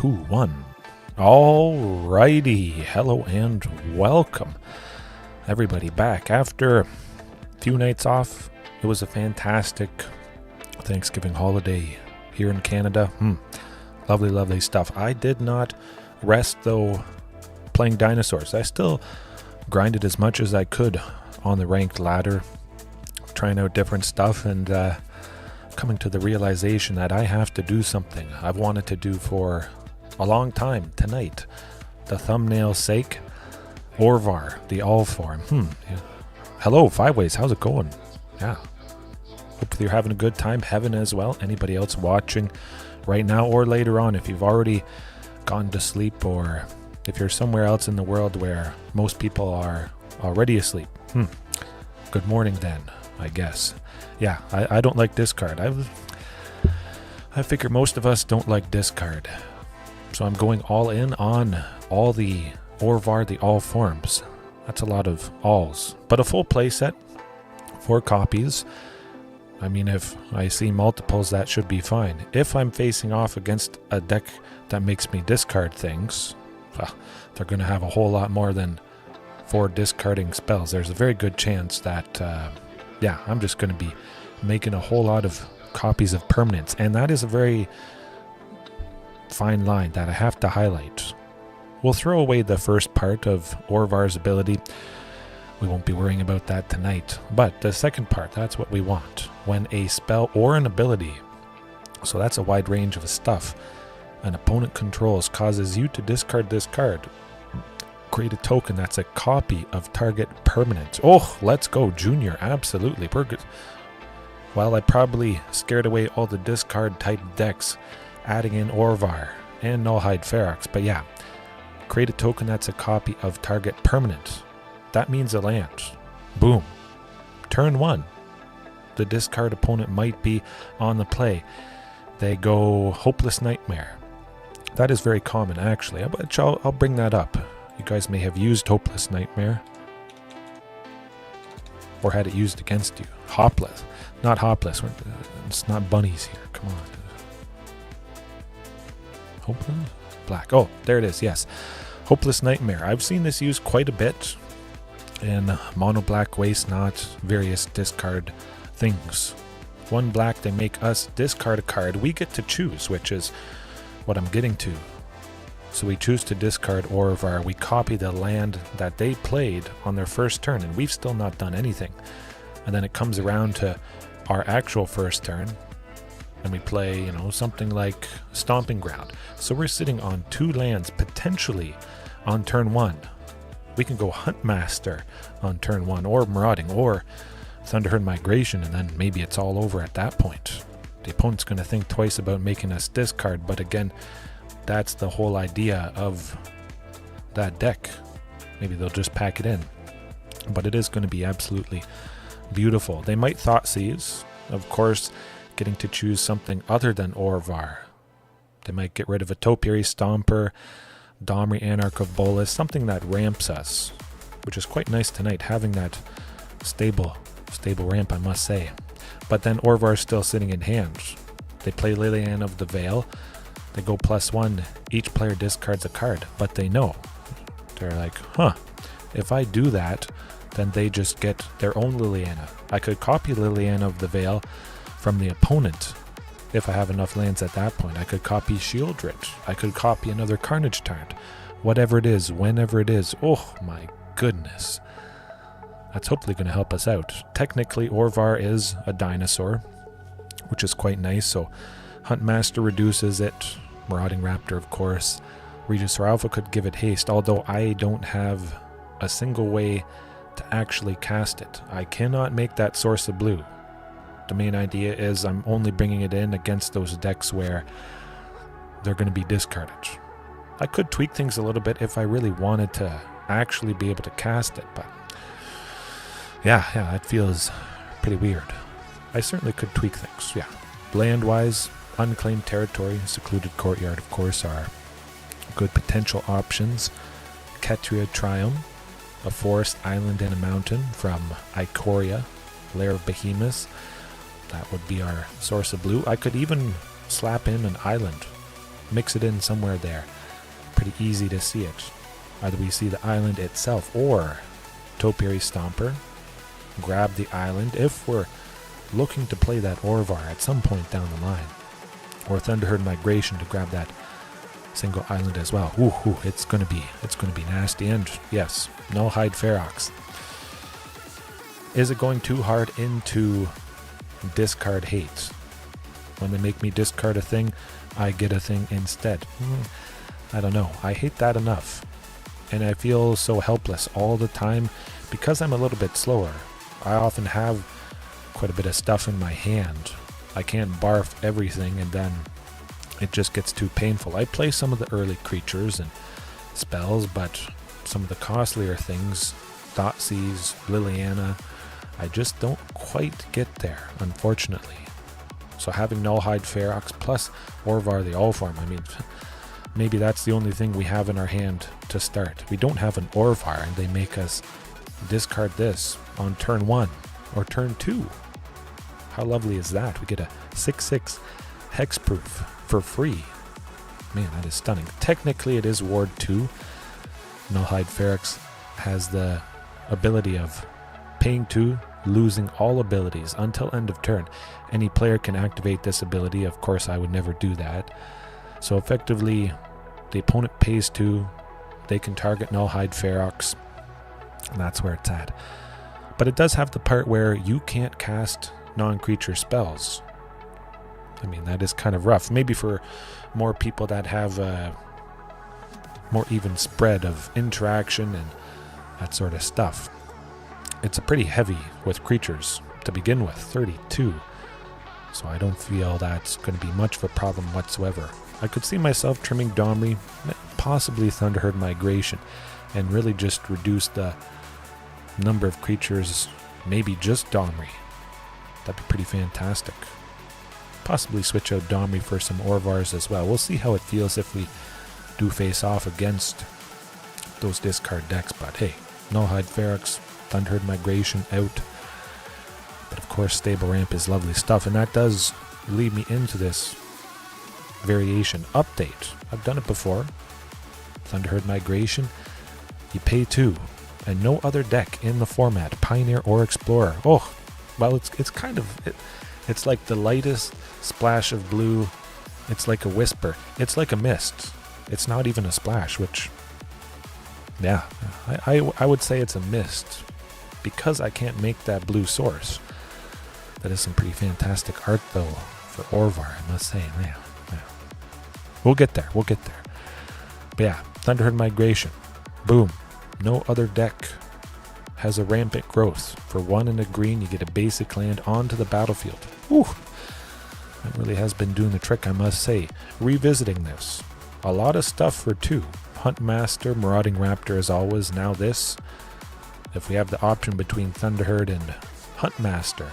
2, 1. Alrighty, hello and welcome everybody back after a few nights off. It was a fantastic Thanksgiving holiday here in Canada. Lovely stuff. I did not rest though playing Dinosaurs. I still grinded as much as I could on the ranked ladder, trying out different stuff and coming to the realization that I have to do something I've wanted to do for a long time tonight. The thumbnail's sake, Orvar, the all form. Yeah. Hello, Five Ways, how's it going? Yeah. Hope you're having a good time. Heaven as well. Anybody else watching right now or later on, if you've already gone to sleep or if you're somewhere else in the world where most people are already asleep. Good morning then, I guess. Yeah, I don't like discard. I figure most of us don't like discard. So I'm going all in on all the Orvar, the all forms. That's a lot of alls. But a full playset, 4 copies. I mean, if I see multiples, that should be fine. If I'm facing off against a deck that makes me discard things, well, they're going to have a whole lot more than 4 discarding spells. There's a very good chance that, yeah, I'm just going to be making a whole lot of copies of permanents. And that is a very fine line that I have to highlight. We'll throw away the first part of Orvar's ability. We won't be worrying about that tonight. But the second part, that's what we want. When a spell or an ability, so that's a wide range of stuff, an opponent controls, causes you to discard this card. Create a token that's a copy of target permanent. Oh, let's go, Junior. Absolutely. We're good. Well, I probably scared away all the discard type decks, adding in Orvar and Nullhide Ferox. But yeah, create a token that's a copy of target permanent. That means a land. Boom. Turn 1. The discard opponent might be on the play. They go Hopeless Nightmare. That is very common, actually. I'll bring that up. You guys may have used Hopeless Nightmare. Or had it used against you. Hopless. Not Hopless. It's not bunnies here. Come on. Hopeless? Black. Oh, there it is. Yes. Hopeless Nightmare. I've seen this used quite a bit in mono black waste, not various discard things. 1 black, they make us discard a card. We get to choose, which is what I'm getting to. So we choose to discard Orvar. We copy the land that they played on their first turn, and we've still not done anything. And then it comes around to our actual first turn, and we play, something like Stomping Ground. So we're sitting on 2 lands, potentially on turn 1. We can go Huntmaster on turn 1, or Marauding, or Thunderherd Migration, and then maybe it's all over at that point. The opponent's going to think twice about making us discard, but again, that's the whole idea of that deck. Maybe they'll just pack it in. But it is going to be absolutely beautiful. They might Thoughtseize, of course, getting to choose something other than Orvar. They might get rid of a Topiary Stomper, Domri Anarch of Bolas, something that ramps us, which is quite nice tonight, having that stable ramp, I must say. But then Orvar's still sitting in hand. They play Lilianna of the Veil. They go +1. Each player discards a card, but they know. They're like, if I do that, then they just get their own Lilianna. I could copy Lilianna of the Veil from the opponent if I have enough lands at that point. I could copy Shieldred. I could copy another Carnage Tyrant. Whatever it is, whenever it is. Oh my goodness. That's hopefully going to help us out. Technically, Orvar is a dinosaur, which is quite nice. So Huntmaster reduces it. Marauding Raptor, of course. Regis or Alpha could give it haste, although I don't have a single way to actually cast it. I cannot make that Source of Blue. The main idea is I'm only bringing it in against those decks where they're going to be discarded. I could tweak things a little bit if I really wanted to actually be able to cast it, but yeah, that feels pretty weird. I certainly could tweak things, yeah. Land-wise, Unclaimed Territory, Secluded Courtyard, of course, are good potential options. Ketria Triumph, a forest, island, and a mountain from Ikoria, Lair of Behemoths. That would be our Source of Blue. I could even slap in an island mix it in somewhere there. Pretty easy to see it. Either we see the island itself or Topiary Stomper. Grab the island if we're looking to play that Orvar at some point down the line. Or Thunderherd Migration to grab that single island as well. Ooh, it's gonna be nasty. And yes, Nullhide Ferox. Is it going too hard into discard hate? When they make me discard a thing, I get a thing instead. I don't know. I hate that enough. And I feel so helpless all the time because I'm a little bit slower. I often have quite a bit of stuff in my hand. I can't barf everything and then it just gets too painful. I play some of the early creatures and spells, but some of the costlier things, Thoughtseize, Lilianna, I just don't quite get there, unfortunately. So having Nullhide Ferox plus Orvar the Allform, I mean, maybe that's the only thing we have in our hand to start. We don't have an Orvar and they make us discard this on turn 1 or turn 2. How lovely is that? We get a 6/6 hexproof for free. Man, that is stunning. Technically it is Ward 2. Nullhide Ferox has the ability of paying 2, losing all abilities until end of turn. Any player can activate this ability. Of course, I would never do that. So effectively, the opponent pays 2, they can target Nullhide Ferox, and that's where it's at. But it does have the part where you can't cast non-creature spells. I mean, that is kind of rough. Maybe for more people that have a more even spread of interaction and that sort of stuff. It's a pretty heavy with creatures to begin with, 32. So I don't feel that's going to be much of a problem whatsoever. I could see myself trimming Domri, possibly Thunderherd Migration, and really just reduce the number of creatures, maybe just Domri. That'd be pretty fantastic. Possibly switch out Domri for some Orvars as well. We'll see how it feels if we do face off against those discard decks, but hey, Nullhide Ferox, Thunderherd Migration out. But of course, Stable Ramp is lovely stuff, and that does lead me into this variation update. I've done it before. Thunderherd Migration, you pay 2, and no other deck in the format, Pioneer or Explorer. Oh, well, it's kind of, it's like the lightest splash of blue. It's like a whisper. It's like a mist. It's not even a splash, which, yeah, I would say it's a mist because I can't make that blue source. That is some pretty fantastic art, though, for Orvar, I must say. Yeah. We'll get there. But yeah, Thunderherd Migration. Boom. No other deck has a rampant growth. For 1 and a green, you get a basic land onto the battlefield. Whew. That really has been doing the trick, I must say. Revisiting this. A lot of stuff for 2. Huntmaster, Marauding Raptor as always. Now this. If we have the option between Thunderherd and Huntmaster,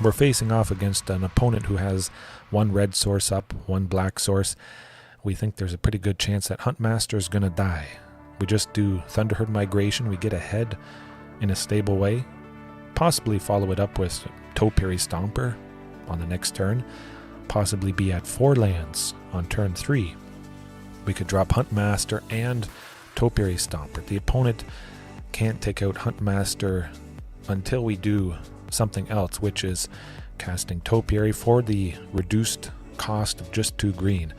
we're facing off against an opponent who has 1 red source up, 1 black source. We think there's a pretty good chance that Huntmaster is going to die. We just do Thunderherd Migration, we get ahead in a stable way, possibly follow it up with Topiary Stomper on the next turn, possibly be at 4 lands on turn 3. We could drop Huntmaster and Topiary Stomper. The opponent can't take out Huntmaster until we do something else, which is casting Topiary for the reduced cost of just 2 green.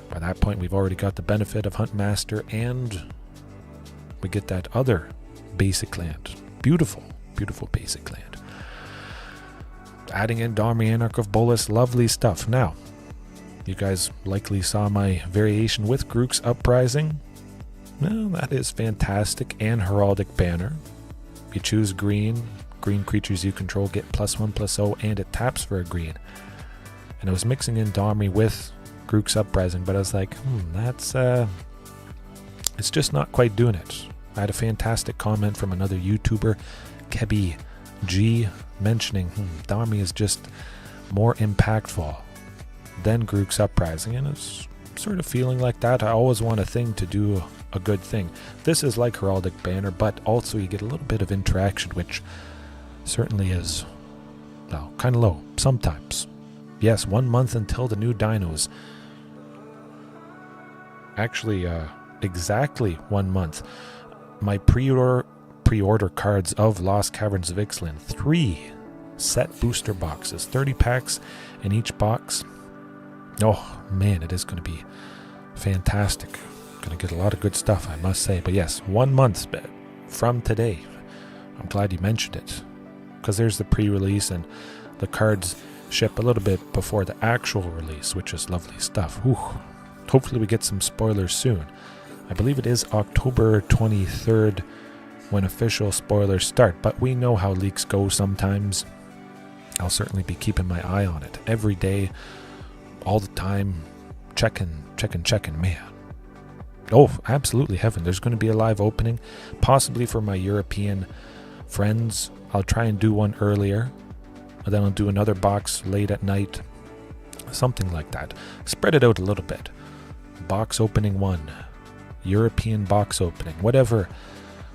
By that point, we've already got the benefit of Huntmaster, and we get that other basic land. Beautiful, beautiful basic land. Adding in Domri, Anarch of Bolas, lovely stuff. Now, you guys likely saw my variation with Grook's Uprising. Well, that is fantastic. And Heraldic Banner. You choose green. Green creatures you control get +1/+0, and it taps for a green. And I was mixing in Domri with Grook's Uprising, but I was like, that's it's just not quite doing it. I had a fantastic comment from another YouTuber, Kebi G, mentioning Domri is just more impactful than Grook's Uprising, and it's sort of feeling like that. I always want a thing to do a good thing. This is like Heraldic Banner, but also you get a little bit of interaction, which certainly is, well, kind of low sometimes. Yes, 1 month until the new dinos. actually exactly 1 month. My pre-order cards of Lost Caverns of Ixalan, 3 set booster boxes, 30 packs in each box. Oh man, it is going to be fantastic. Going to get a lot of good stuff, I must say. But yes, 1 month from today. I'm glad you mentioned it, because there's the pre-release, and the cards ship a little bit before the actual release, which is lovely stuff. Ooh. Hopefully we get some spoilers soon. I believe it is October 23rd when official spoilers start, but we know how leaks go sometimes. I'll certainly be keeping my eye on it every day, all the time, checking, man. Oh, absolutely heaven. There's going to be a live opening, possibly for my European friends. I'll try and do one earlier, and then I'll do another box late at night, something like that. Spread it out a little bit. Box opening 1, European box opening, whatever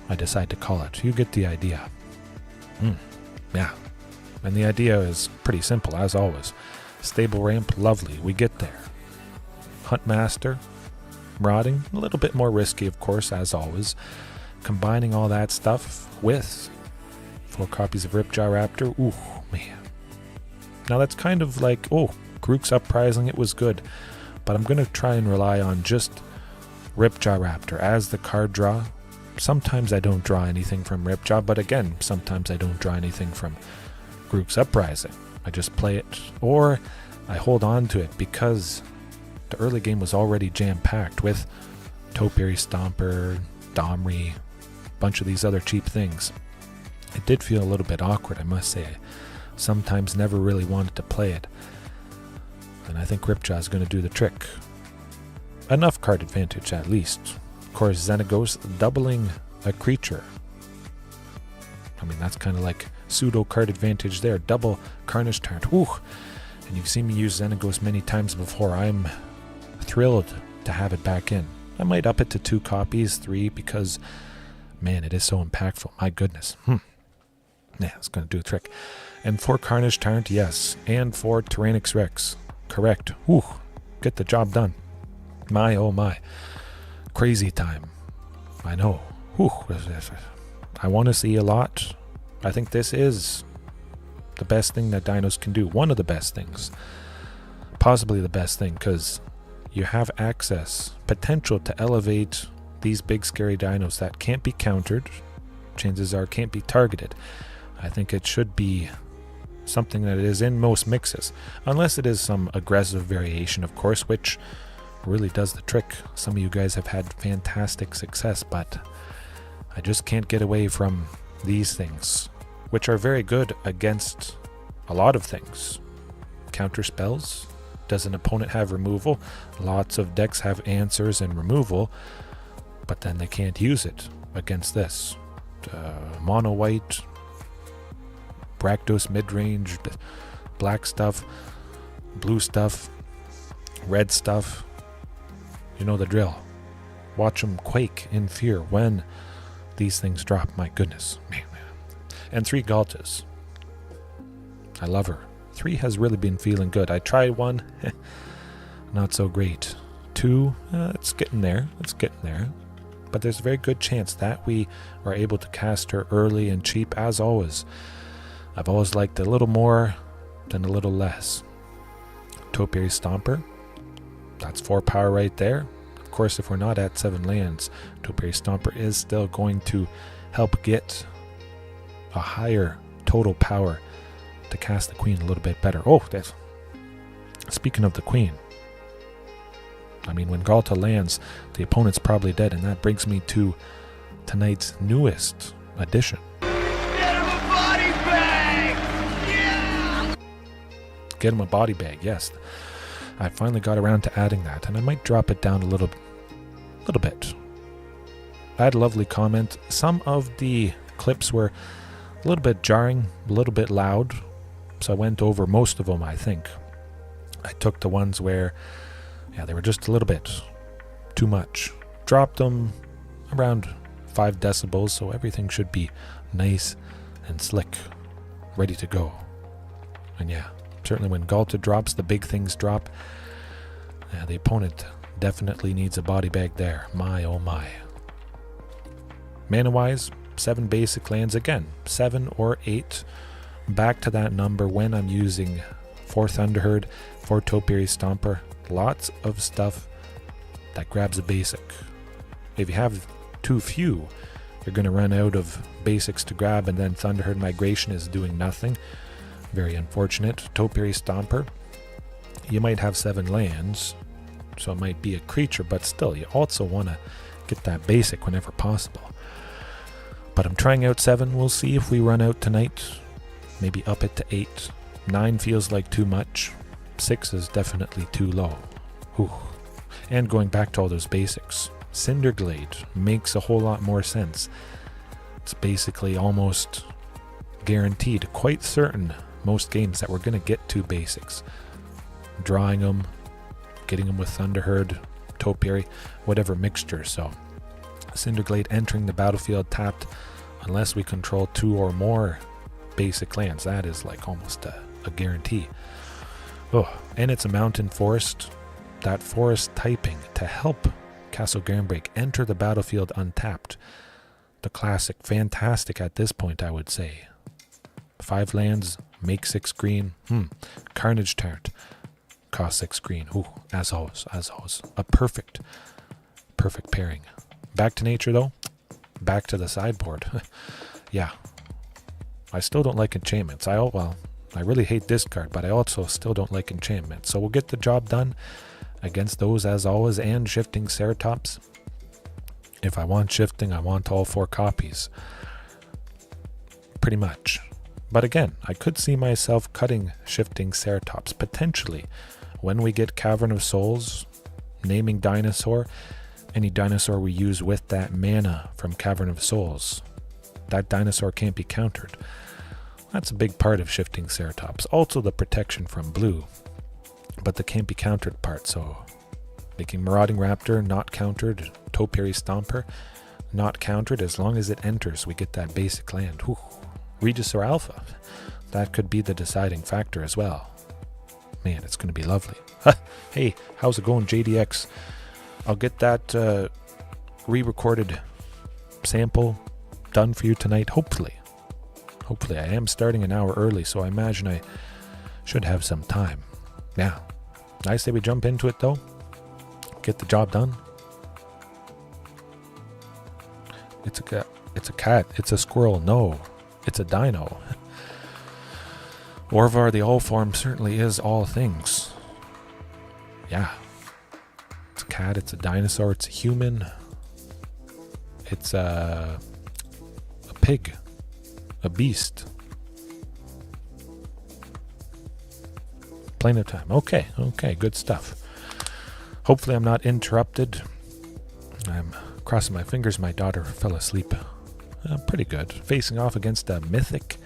I decide to call it. You get the idea. Yeah. And the idea is pretty simple, as always. Stable ramp, lovely. We get there. Huntmaster, marauding, a little bit more risky, of course, as always. Combining all that stuff with 4 copies of Ripjaw Raptor. Ooh, man. Now that's kind of like, Grook's Uprising, it was good. But I'm going to try and rely on just Ripjaw Raptor as the card draw. Sometimes I don't draw anything from Ripjaw, but again, sometimes I don't draw anything from Grook's Uprising. I just play it, or I hold on to it because the early game was already jam-packed with Topiary Stomper, Domri, a bunch of these other cheap things. It did feel a little bit awkward, I must say. I sometimes never really wanted to play it. And I think Ripjaw is going to do the trick. Enough card advantage, at least. Of course, Xenagos doubling a creature. I mean, that's kind of like pseudo card advantage there. Double Carnage Tyrant. Woo! And you've seen me use Xenagos many times before. I'm thrilled to have it back in. I might up it to 2 copies, 3, because, man, it is so impactful. My goodness. Yeah, it's going to do a trick. And 4 Carnage Tyrant, yes. And 4 Tyrannix Rex. Correct. Woo! Get the job done. My, oh my. Crazy time. I know. Whew. I want to see a lot. I think this is the best thing that dinos can do. One of the best things. Possibly the best thing, because you have access, potential to elevate these big scary dinos that can't be countered. Chances are can't be targeted. I think it should be something that is in most mixes. Unless it is some aggressive variation, of course, which really does the trick. Some of you guys have had fantastic success, but I just can't get away from these things, which are very good against a lot of things. Counter spells. Does an opponent have removal? Lots of decks have answers and removal, but then they can't use it against this. Mono white, Rakdos Midrange, black stuff, blue stuff, red stuff. You know the drill. Watch them quake in fear when these things drop. My goodness. Man. And 3 Galtas. I love her. 3 has really been feeling good. I tried 1. Not so great. 2, it's getting there. But there's a very good chance that we are able to cast her early and cheap, as always. I've always liked a little more than a little less. Topiary Stomper. That's 4 power right there. Of course, if we're not at 7 lands, Topiary Stomper is still going to help get a higher total power to cast the Queen a little bit better. Oh, that's... Speaking of the Queen, I mean, when Galta lands, the opponent's probably dead, and that brings me to tonight's newest addition. Get him a body bag, yes. I finally got around to adding that, and I might drop it down a little bit. I had a lovely comment. Some of the clips were a little bit jarring, a little bit loud, so I went over most of them, I think. I took the ones where, they were just a little bit too much. Dropped them around 5 decibels, so everything should be nice and slick, ready to go. And certainly when Galta drops, the big things drop. The opponent Definitely needs a body bag there. My oh my. Mana-wise, 7 basic lands again. 7 or 8. Back to that number when I'm using 4 Thunderherd, 4 Topiary Stomper. Lots of stuff that grabs a basic. If you have too few, you're going to run out of basics to grab, and then Thunderherd Migration is doing nothing. Very unfortunate. Topiary Stomper. You might have 7 lands, so it might be a creature, but still, you also want to get that basic whenever possible. But I'm trying out 7. We'll see if we run out tonight. Maybe up it to 8. 9 feels like too much. 6 is definitely too low. Whew. And going back to all those basics. Cinderglade makes a whole lot more sense. It's basically almost guaranteed, quite certain most games that we're going to get 2 basics. Drawing them, getting them with Thunderherd, Topiary, whatever mixture. So Cinderglade entering the battlefield tapped unless we control 2 or more basic lands. That is like almost a guarantee. Oh, and it's a mountain forest. That forest typing to help Castle Garenbreak enter the battlefield untapped. The classic, fantastic at this point, I would say. 5 lands, make 6 green. Carnage Tart, cost 6 green. Ooh, as always. A perfect pairing. Back to nature though. Back to the sideboard. Yeah. I still don't like enchantments. I really hate discard, but I also still don't like enchantments. So we'll get the job done against those as always, and shifting Ceratops. If I want shifting, I want all 4 copies. Pretty much. But again, I could see myself cutting shifting Ceratops potentially when we get Cavern of Souls, naming Dinosaur, any dinosaur we use with that mana from Cavern of Souls. That dinosaur can't be countered. That's a big part of shifting Ceratops. Also the protection from blue, but the can't be countered part. So making Marauding Raptor not countered, Topiary Stomper not countered. As long as it enters, we get that basic land. Whew. Regisaur Alpha, that could be the deciding factor as well. Man, it's going to be lovely. Hey, how's it going, JDX? I'll get that re-recorded sample done for you tonight, hopefully. Hopefully. I am starting an hour early, so I imagine I should have some time. Now, I say we jump into it though. Get the job done. It's a cat. It's a squirrel. No, it's a dino. Orvar the All Form certainly is all things. Yeah. It's a cat, it's a dinosaur, it's a human. It's a pig. A beast. Plain of time. Okay, good stuff. Hopefully I'm not interrupted. I'm crossing my fingers my daughter fell asleep. Pretty good. Facing off against a mythic.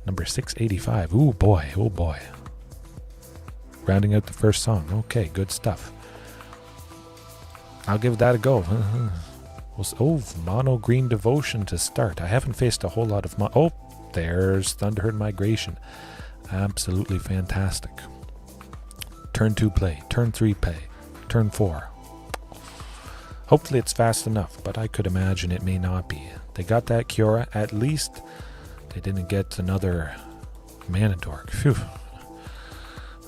Number 685. Ooh boy. Rounding out the first song. Okay, good stuff. I'll give that a go. Mono Green Devotion to start. I haven't faced a whole lot of there's Thunderherd Migration. Absolutely fantastic. Turn 2 play. Turn 3 play. Turn 4. Hopefully it's fast enough, but I could imagine it may not be. They got that Kiora. At least they didn't get another Mana Dork. Phew.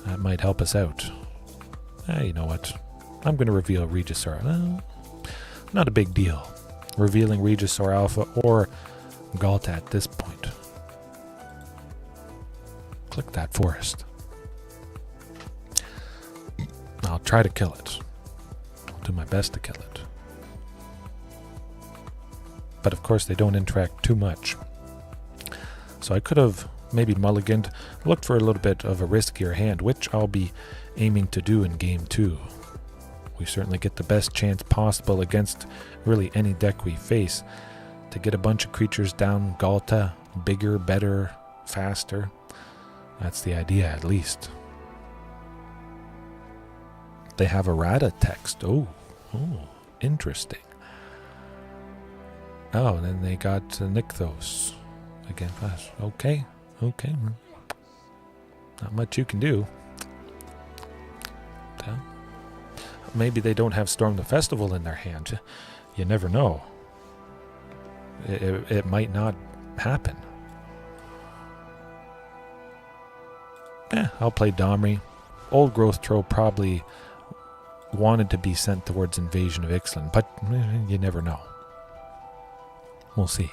That might help us out. You know what? I'm going to reveal Regisaur. Well, not a big deal. Revealing Regisaur Alpha or Galta at this point. Click that forest. I'll try to kill it. I'll do my best to kill it. But of course they don't interact too much. So I could have maybe mulliganed, looked for a little bit of a riskier hand, which I'll be aiming to do in game 2. We certainly get the best chance possible against really any deck we face to get a bunch of creatures down Galta, bigger, better, faster. That's the idea, at least. They have errata text. Oh, interesting. Oh, and then they got Nykthos. Again, fast. Okay. Not much you can do. Maybe they don't have Storm the Festival in their hand. You never know. It might not happen. I'll play Domri. Old Growth Troll probably wanted to be sent towards Invasion of Ixalan, but you never know. We'll see.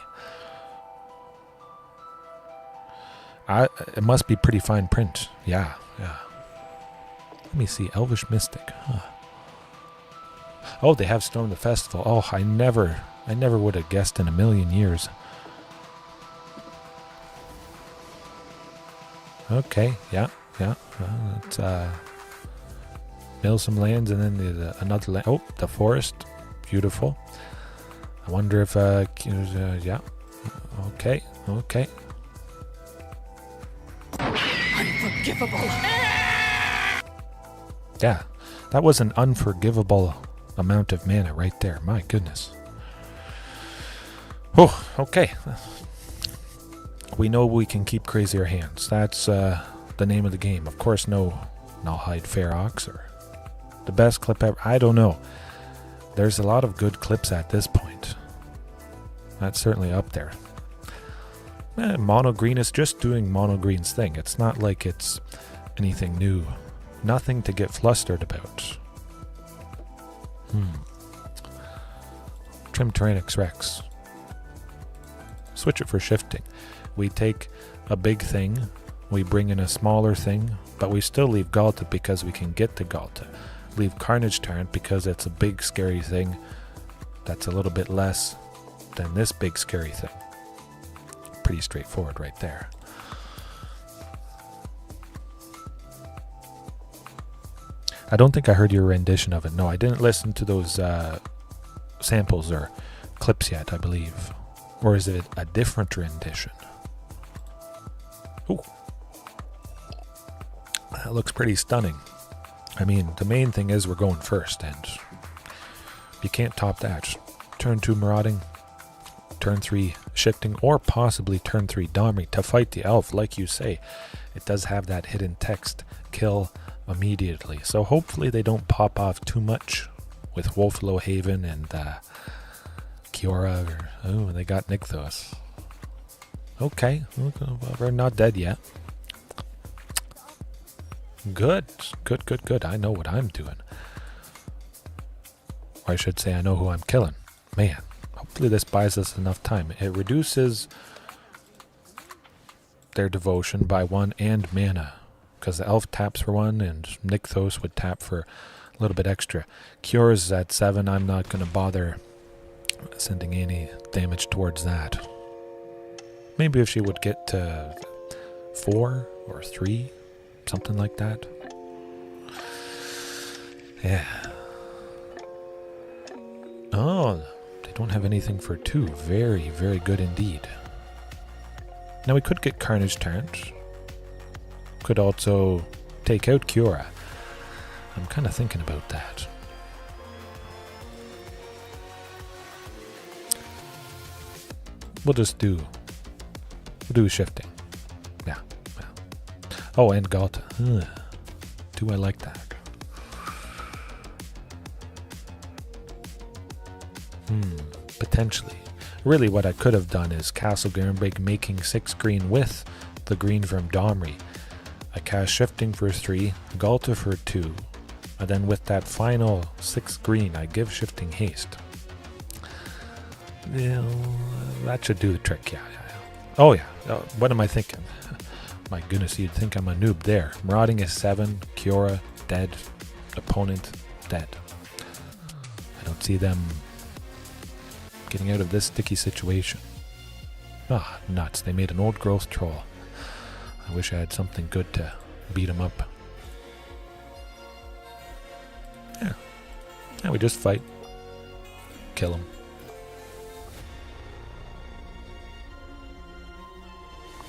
It must be pretty fine print. Yeah. Let me see. Elvish Mystic. Huh. Oh, they have Storm the Festival. Oh, I never would have guessed in a million years. Okay, yeah. Let's mill some lands and then another land. Oh, the forest. Beautiful. I wonder if, yeah. Okay. Unforgivable. Yeah, that was an unforgivable amount of mana right there. My goodness. Oh, okay. We know we can keep crazier hands. That's the name of the game. Of course, no Nullhide Ferox or the best clip ever. I don't know. There's a lot of good clips at this point. That's certainly up there. Mono green is just doing mono green's thing. It's not like it's anything new. Nothing to get flustered about. Trim Tyrannix Rex. Switch it for shifting. We take a big thing, we bring in a smaller thing, but we still leave Galta because we can get to Galta. Leave Carnage Tyrant because it's a big scary thing that's a little bit less than this big scary thing. Pretty straightforward right there. I don't think I heard your rendition of it. No, I didn't listen to those samples or clips yet, I believe. Or is it a different rendition? Ooh. That looks pretty stunning. I mean, the main thing is we're going first, and you can't top that. Turn 2 Marauding, turn 3 Shifting, or possibly turn 3 Domri to fight the elf. Like you say, it does have that hidden text, kill immediately. So hopefully they don't pop off too much with Wolflow Haven and Kiora. Oh, they got Nykthos. Okay, well, we're not dead yet. Good. I know what I'm doing. Or I should say I know who I'm killing. Man, hopefully this buys us enough time. It reduces their devotion by 1 and mana. Because the elf taps for 1 and Nykthos would tap for a little bit extra. Cures at 7. I'm not going to bother sending any damage towards that. Maybe if she would get to 4 or 3, something like that. Yeah. Oh, they don't have anything for 2. Very, very good indeed. Now we could get Carnage Tyrant. Could also take out Kiora. I'm kind of thinking about that. We'll do shifting. Yeah. Oh, and Galta. Do I like that? Potentially. Really what I could have done is Castle Garenbrig making 6 green with the green from Domri. I cast Shifting for 3, Galta for 2, and then with that final 6 green I give Shifting haste. Yeah, that should do the trick, yeah. Oh yeah, what am I thinking? My goodness, you'd think I'm a noob there. Marauding is 7, Kiora dead, opponent dead. I don't see them getting out of this sticky situation. Ah, nuts, they made an old growth troll. I wish I had something good to beat him up. Yeah, we just fight. Kill him.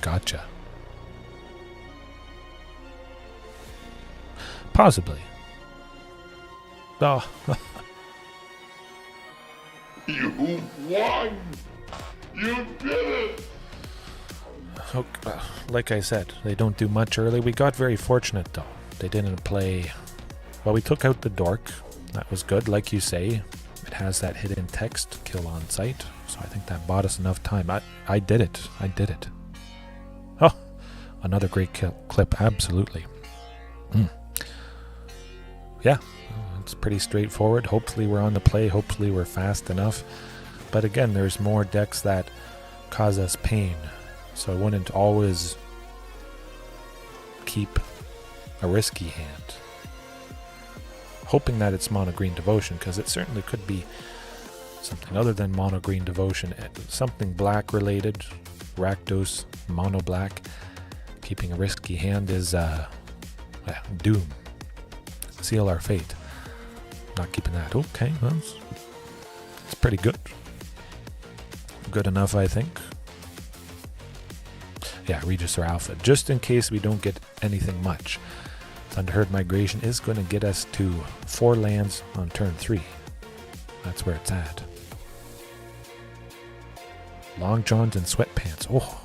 Gotcha. Possibly. Oh. You won! You did it! Okay, like I said, they don't do much early. We got very fortunate though. They didn't play... Well, we took out the Dork. That was good, like you say. It has that hidden text, kill on sight. So I think that bought us enough time. I did it. I did it. Oh, another great clip. Absolutely. Yeah, it's pretty straightforward. Hopefully we're on the play. Hopefully we're fast enough. But again, there's more decks that cause us pain. So I wouldn't always keep a risky hand. Hoping that it's mono green devotion, because it certainly could be something other than mono green devotion. Something black related. Rakdos, mono black. Keeping a risky hand is doom. Seal our fate. Not keeping that. Okay, well, it's pretty good. Good enough, I think. Yeah, Regis or Alpha. Just in case we don't get anything much. Thunderherd Migration is going to get us to 4 lands on turn 3. That's where it's at. Long Johns and Sweatpants. Oh,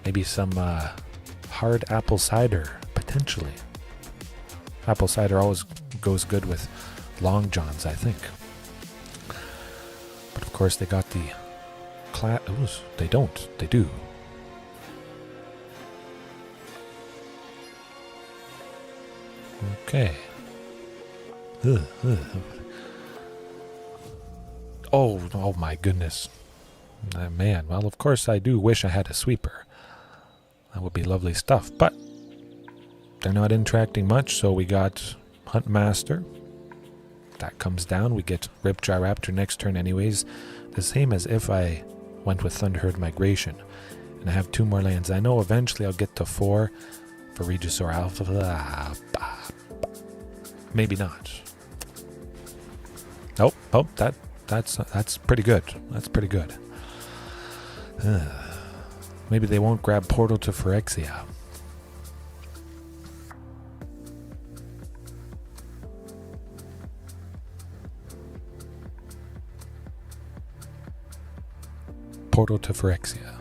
maybe some hard apple cider, potentially. Apple cider always goes good with Long Johns, I think. But of course they got the they don't. They do. Okay. Oh my goodness. Man, well, of course I do wish I had a sweeper. That would be lovely stuff, but they're not interacting much, so we got Huntmaster. That comes down. We get Ripjaw Raptor next turn anyways. The same as if I went with Thunderherd Migration. And I have 2 more lands. I know eventually I'll get to 4 for Regis or Alpha. Maybe not. Nope. Oh, that's pretty good. That's pretty good. Maybe they won't grab Portal to Phyrexia. Portal to Phyrexia.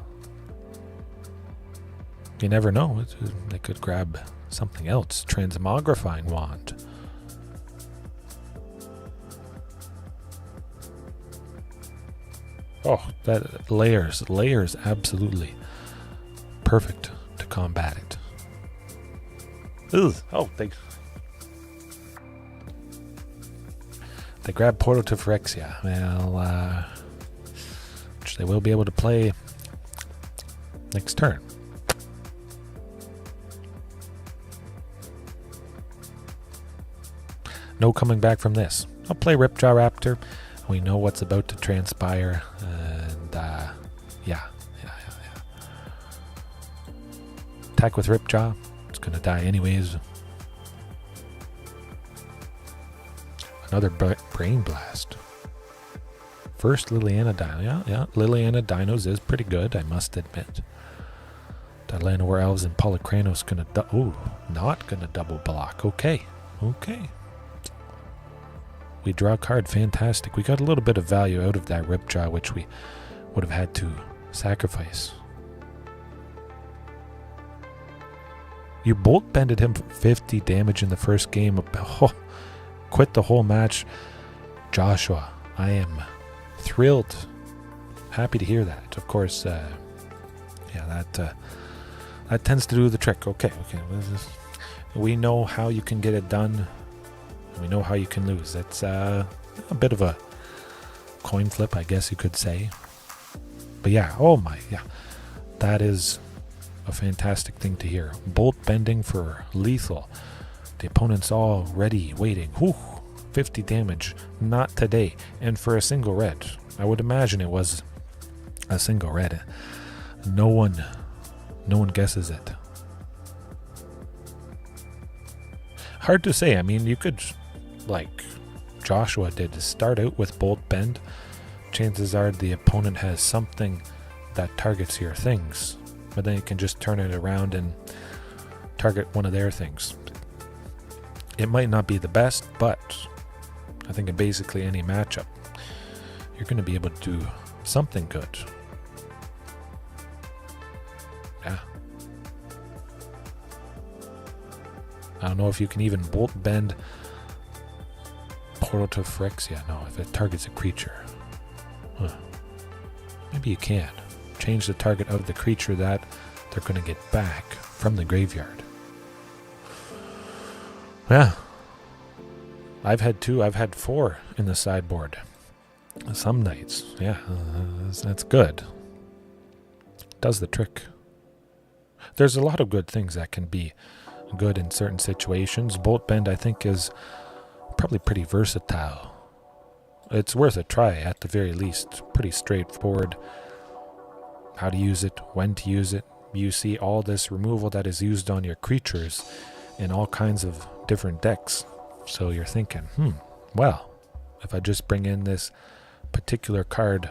You never know. They could grab something else. Transmogrifying Wand. Oh, that layers absolutely perfect to combat it. Ugh. Oh, they grab Portal to Phyrexia. Well, which they will be able to play next turn. No coming back from this. I'll play Ripjaw Raptor. We know what's about to transpire, and yeah. Attack with Ripjaw. It's gonna die anyways. Another Brain Blast. First Lilianna Dino. Yeah, Lilianna Dinos is pretty good, I must admit. Atlanta War Elves and Polychronos gonna not gonna double block. Okay. We draw a card. Fantastic. We got a little bit of value out of that Ripjaw, which we would have had to sacrifice. You bolt bended him for 50 damage in the first game. Oh, quit the whole match. Joshua, I am thrilled. Happy to hear that. Of course, that tends to do the trick. Okay. We know how you can get it done. We know how you can lose. It's a bit of a coin flip, I guess you could say. But yeah, that is a fantastic thing to hear. Bolt bending for lethal. The opponent's already waiting. 50 damage. Not today. And for a single red. I would imagine it was a single red. No one guesses it. Hard to say. I mean, you could, like Joshua did, start out with Bolt Bend. Chances are the opponent has something that targets your things, but then you can just turn it around and target one of their things. It might not be the best, but I think in basically any matchup, you're going to be able to do something good. Yeah. I don't know if you can even Bolt Bend Portal to Phyrexia. No, if it targets a creature. Huh. Maybe you can. Change the target of the creature that they're going to get back from the graveyard. Yeah. I've had 2, I've had 4 in the sideboard. Some nights. Yeah, that's good. Does the trick. There's a lot of good things that can be good in certain situations. Bolt Bend, I think, is probably pretty versatile. It's worth a try at the very least. Pretty straightforward. How to use it, when to use it. You see all this removal that is used on your creatures in all kinds of different decks. So you're thinking, well, if I just bring in this particular card,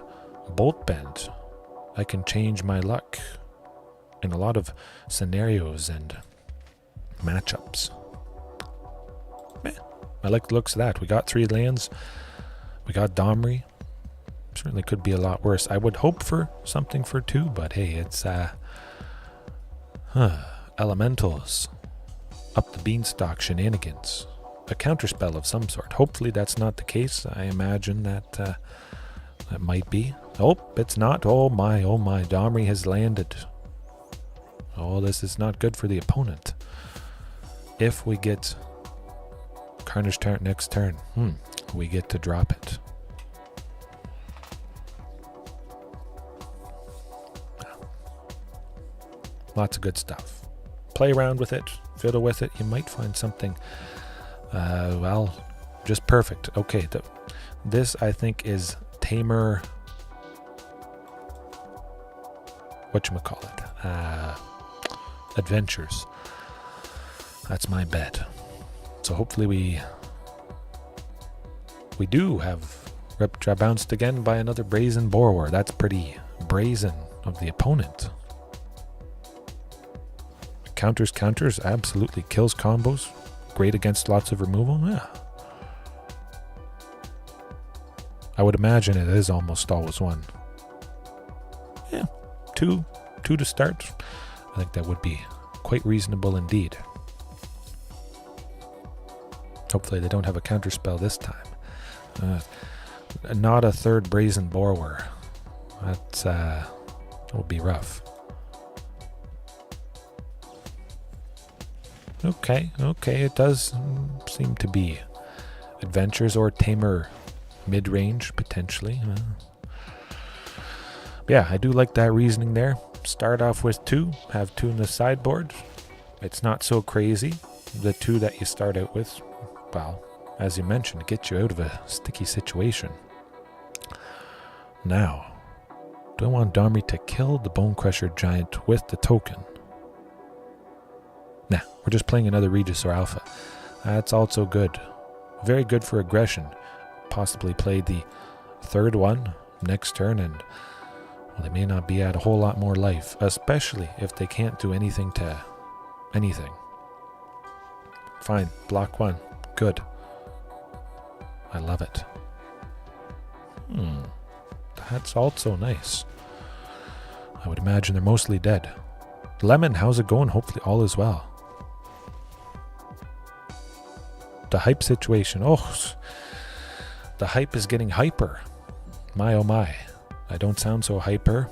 Bolt Bend, I can change my luck in a lot of scenarios and matchups. I like the looks of that. We got 3 lands. We got Domri. Certainly could be a lot worse. I would hope for something for 2, but hey, it's elementals. Up the beanstalk shenanigans. A counterspell of some sort. Hopefully that's not the case. I imagine that that might be. Oh, it's not. Oh my. Domri has landed. Oh, this is not good for the opponent. If we get Carnage Tyrant next turn, we get to drop it. Lots of good stuff. Play around with it, fiddle with it. You might find something, well, just perfect. Okay, this I think is Temur, whatchamacallit, Adventures. That's my bet. So hopefully we do have bounced again by another Brazen Borrower. That's pretty brazen of the opponent. Counters, absolutely kills combos. Great against lots of removal. Yeah. I would imagine it is almost always 1. Yeah, 2 to start. I think that would be quite reasonable indeed. Hopefully they don't have a counterspell this time. Not a 3rd Brazen Borrower. That will be rough. Okay, it does seem to be Adventures or Temur Midrange, potentially. Yeah, I do like that reasoning there. Start off with 2, have 2 in the sideboard. It's not so crazy. The 2 that you start out with, well, as you mentioned, get you out of a sticky situation. Now, do I want Domri to kill the Bonecrusher Giant with the token? Nah, we're just playing another Regis or Alpha. That's also good. Very good for aggression. Possibly play the 3rd one next turn, and well, they may not be at a whole lot more life, especially if they can't do anything to anything. Fine, block 1. Good. I love it. That's also nice. I would imagine they're mostly dead. Lemon, how's it going? Hopefully all is well. The hype situation. Oh, the hype is getting hyper. My oh my. I don't sound so hyper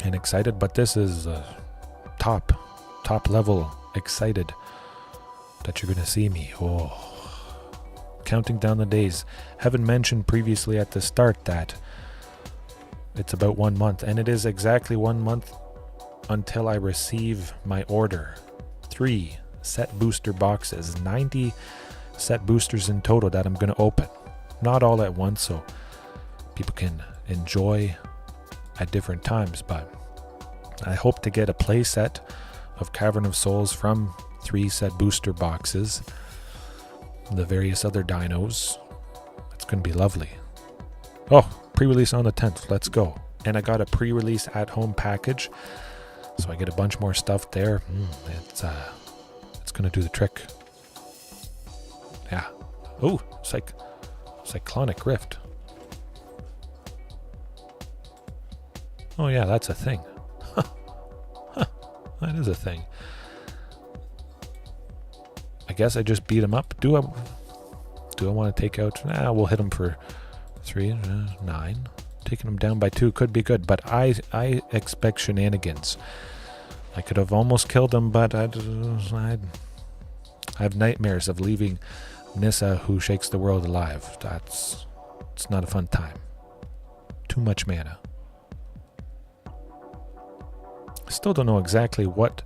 and excited, but this is top level excited that you're going to see me. Oh, counting down the days. Haven't mentioned previously at the start that it's about 1 month, and it is exactly 1 month until I receive my order. 3 set booster boxes, 90 set boosters in total that I'm going to open. Not all at once, so people can enjoy at different times, but I hope to get a play set of Cavern of Souls from 3 set booster boxes, the various other dinos. It's going to be lovely. Oh, pre-release on the 10th. Let's go. And I got a pre-release at-home package, so I get a bunch more stuff there. It's going to do the trick. Yeah. Oh, Cyclonic Rift. Oh yeah, that's a thing. That is a thing. I guess I just beat him up. Do Do I want to take out? Nah, we'll hit him for 3, 9. Taking him down by 2 could be good, but I expect shenanigans. I could have almost killed him, but I have nightmares of leaving Nissa, who shakes the world, alive. It's not a fun time. Too much mana. Still don't know exactly what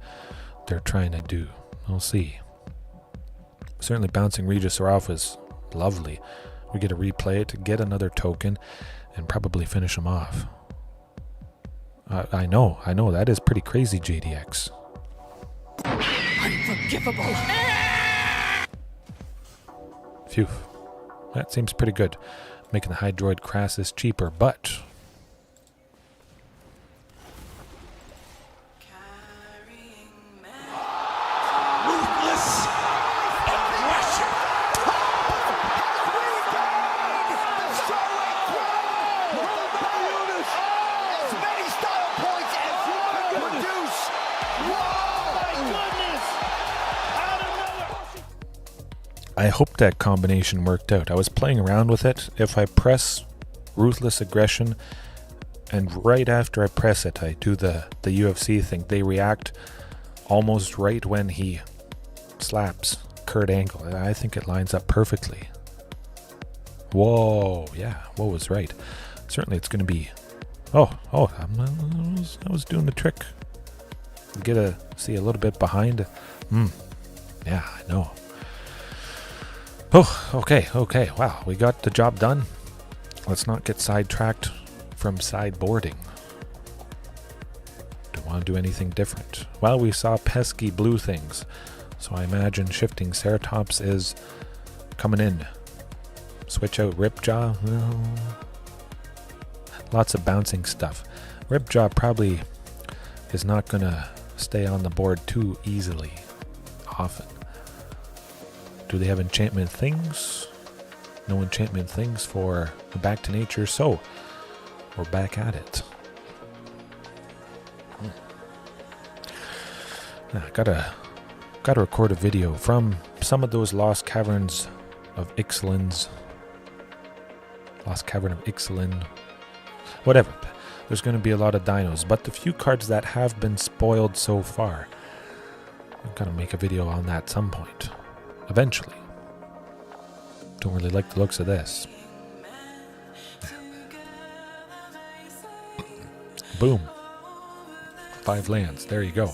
they're trying to do. We'll see. Certainly bouncing Regis or Alpha is lovely. We get to replay it to get another token and probably finish him off. I know, that is pretty crazy, JDX. Unforgivable. Phew. That seems pretty good. Making the Hydroid Crassus cheaper, but Ruthless aggression. As many style points as you can produce. Whoa! My goodness! I hope that combination worked out. I was playing around with it. If I press Ruthless Aggression, and right after I press it, I do the UFC thing. They react almost right when he slaps Kurt Angle. I think it lines up perfectly. Whoa, yeah, whoa was right. Certainly it's going to be... I was doing the trick. You get to see a little bit behind. Yeah, I know. Oh, okay. Wow, we got the job done. Let's not get sidetracked from sideboarding. Don't want to do anything different. Well, we saw pesky blue things, so I imagine shifting Ceratops is coming in. Switch out Ripjaw. Well, lots of bouncing stuff. Ripjaw probably is not going to stay on the board too easily often. Do they have enchantment things? No enchantment things for the Back to Nature, so we're back at it. Gotta record a video from some of those Lost Caverns of Ixalan's. Lost Cavern of Ixalan. Whatever. There's going to be a lot of dinos, but the few cards that have been spoiled so far, I'm going to make a video on that at some point. Eventually. Don't really like the looks of this. Boom. 5 lands. There you go.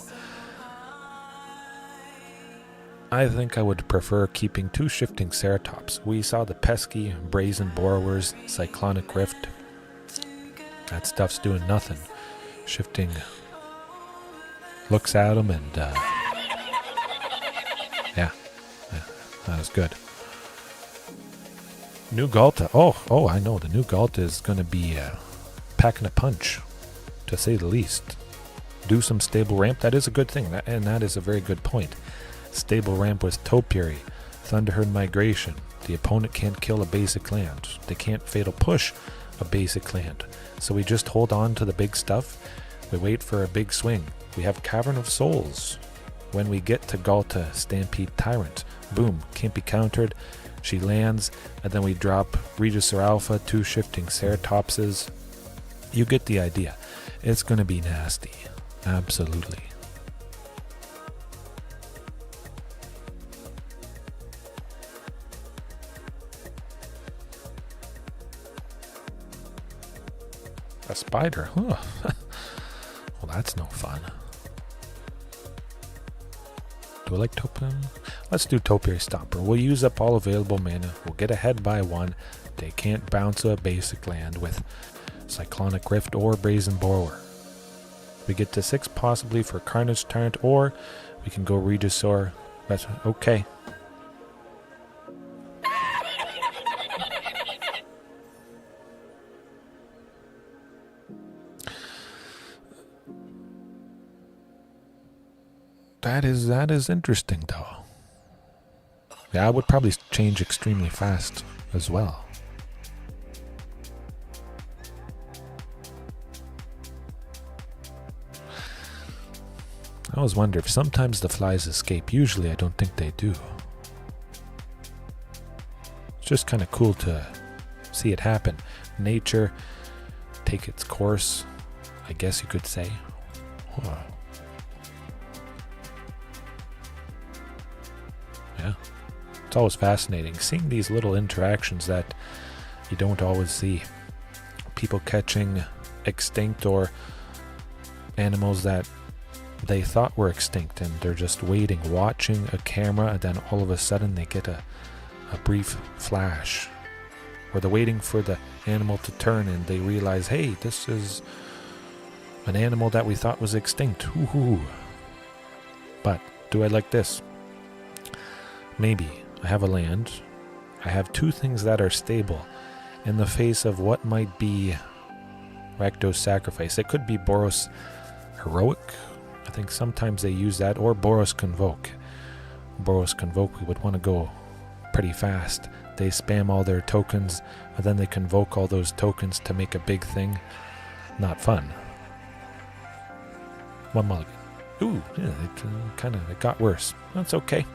I think I would prefer keeping 2 shifting Ceratops. We saw the pesky Brazen Borrowers, Cyclonic Rift. That stuff's doing nothing. Shifting looks at them and yeah, that was good. New Galta. Oh, I know. The new Galta is going to be packing a punch, to say the least. Do some stable ramp. That is a good thing, and that is a very good point. Stable ramp with Topiary, Thunderherd Migration. The opponent can't kill a basic land. They can't fatal push a basic land. So we just hold on to the big stuff. We wait for a big swing. We have Cavern of Souls. When we get to Galta, Stampede Tyrant. Boom, can't be countered. She lands, and then we drop Regis or Alpha, 2 shifting Ceratopses. You get the idea. It's going to be nasty. Absolutely. A spider, huh? Well, that's no fun. Do I like Topiary? Let's do Topiary Stomper. We'll use up all available mana. We'll get ahead by 1. They can't bounce a basic land with Cyclonic Rift or Brazen Borrower. We get to 6 possibly for Carnage Tyrant, or we can go Regisaur. That's okay. That is interesting, though. Yeah, I would probably change extremely fast as well. I always wonder if sometimes the flies escape. Usually I don't think they do. It's just kind of cool to see it happen. Nature take its course, I guess you could say. Yeah, it's always fascinating seeing these little interactions that you don't always see. People catching extinct or animals that they thought were extinct, and they're just waiting, watching a camera, and then all of a sudden they get a brief flash, or they're waiting for the animal to turn and they realize, hey, this is an animal that we thought was extinct. Woohoo! But do I like this? Maybe. I have a land. I have two things that are stable in the face of what might be Rakdos Sacrifice. It could be Boros Heroic. I think sometimes they use that, or Boros Convoke. Boros Convoke, we would want to go pretty fast. They spam all their tokens, and then they convoke all those tokens to make a big thing. Not fun. One mulligan. Ooh, yeah, it got worse. That's okay.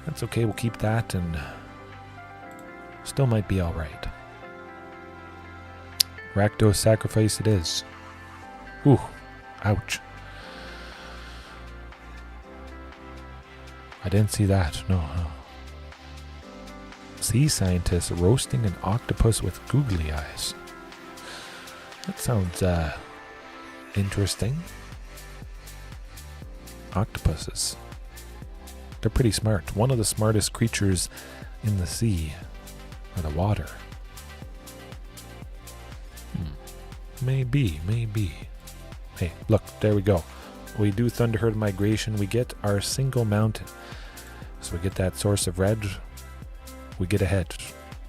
That's okay, we'll keep that, and still might be alright. Rakdos Sacrifice it is. Ooh, ouch. I didn't see that, no. Sea scientist roasting an octopus with googly eyes. That sounds interesting. Octopuses. They're pretty smart. One of the smartest creatures in the sea, or the water. Maybe. Hey, look, there we go. We do Thunderherd migration, we get our single mountain. So we get that source of red, we get ahead.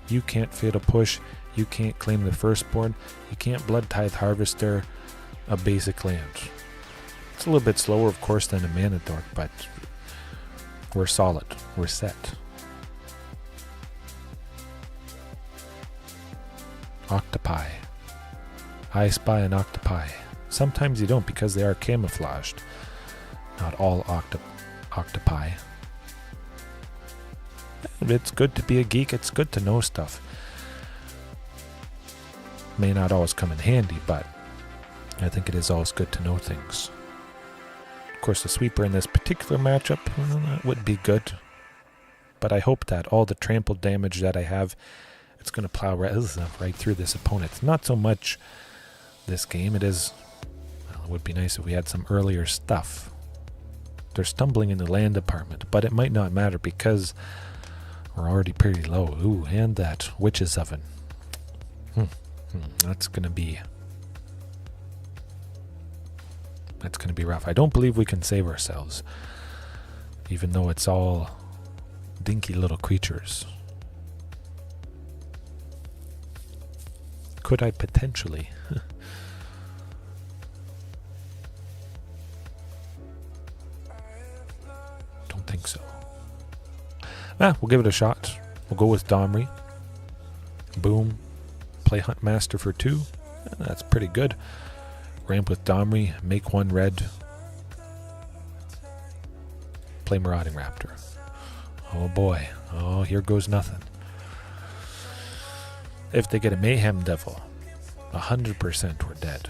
You can't fatal push, you can't claim the firstborn, you can't blood tithe harvester a basic land. It's a little bit slower, of course, than a mana dork, but we're solid, we're set. Octopi. I spy an octopi. Sometimes you don't because they are camouflaged. Not all octopi. It's good to be a geek, it's good to know stuff. May not always come in handy, but I think it is always good to know things. Of course, the sweeper in this particular matchup would be good, but I hope that all the trampled damage that I have, it's going to plow right through this opponent. Not so much this game, it is, well, it would be nice if we had some earlier stuff. They're stumbling in the land department, but it might not matter because we're already pretty low. Ooh, and that witch's oven. That's going to be rough. I don't believe we can save ourselves, even though it's all dinky little creatures. Could I potentially? Don't think so. We'll give it a shot. We'll go with Dimir. Boom. Play Huntmaster for 2. That's pretty good. Ramp with Dimir. Make 1 red. Play Marauding Raptor. Oh boy. Oh, here goes nothing. If they get a Mayhem Devil, 100% we're dead.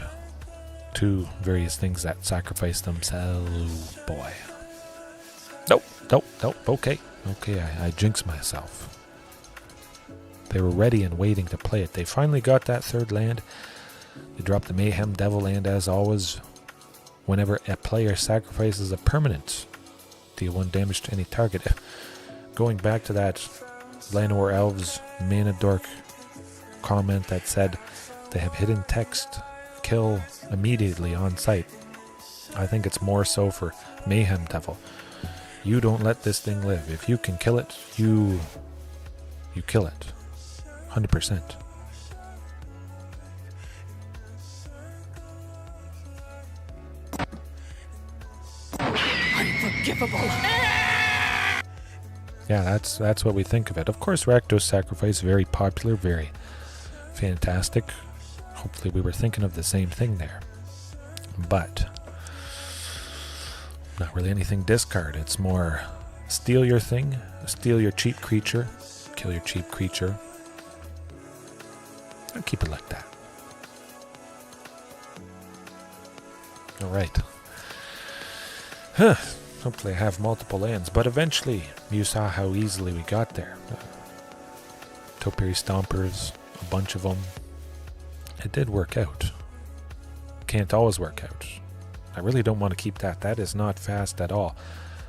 2 various things that sacrifice themselves. Boy. Nope. Okay, I jinxed myself. They were ready and waiting to play it. They finally got that 3rd land. They dropped the Mayhem Devil land as always. Whenever a player sacrifices a permanent, deal 1 damage to any target. Going back to that Llanowar Elves Mana Dork comment that said they have hidden text, kill immediately on sight. I think it's more so for Mayhem Devil. You don't let this thing live. If you can kill it, you kill it. 100%. Unforgivable. Yeah, that's what we think of it. Of course, Rakdos Sacrifice, very popular, very fantastic. Hopefully we were thinking of the same thing there. But not really anything discard. It's more steal your thing, steal your cheap creature, kill Kill your cheap creature. I'll keep it like that. Alright. Hopefully I have multiple lands, but eventually you saw how easily we got there. Topiary Stompers, a bunch of them. It did work out. Can't always work out. I really don't want to keep that. That is not fast at all.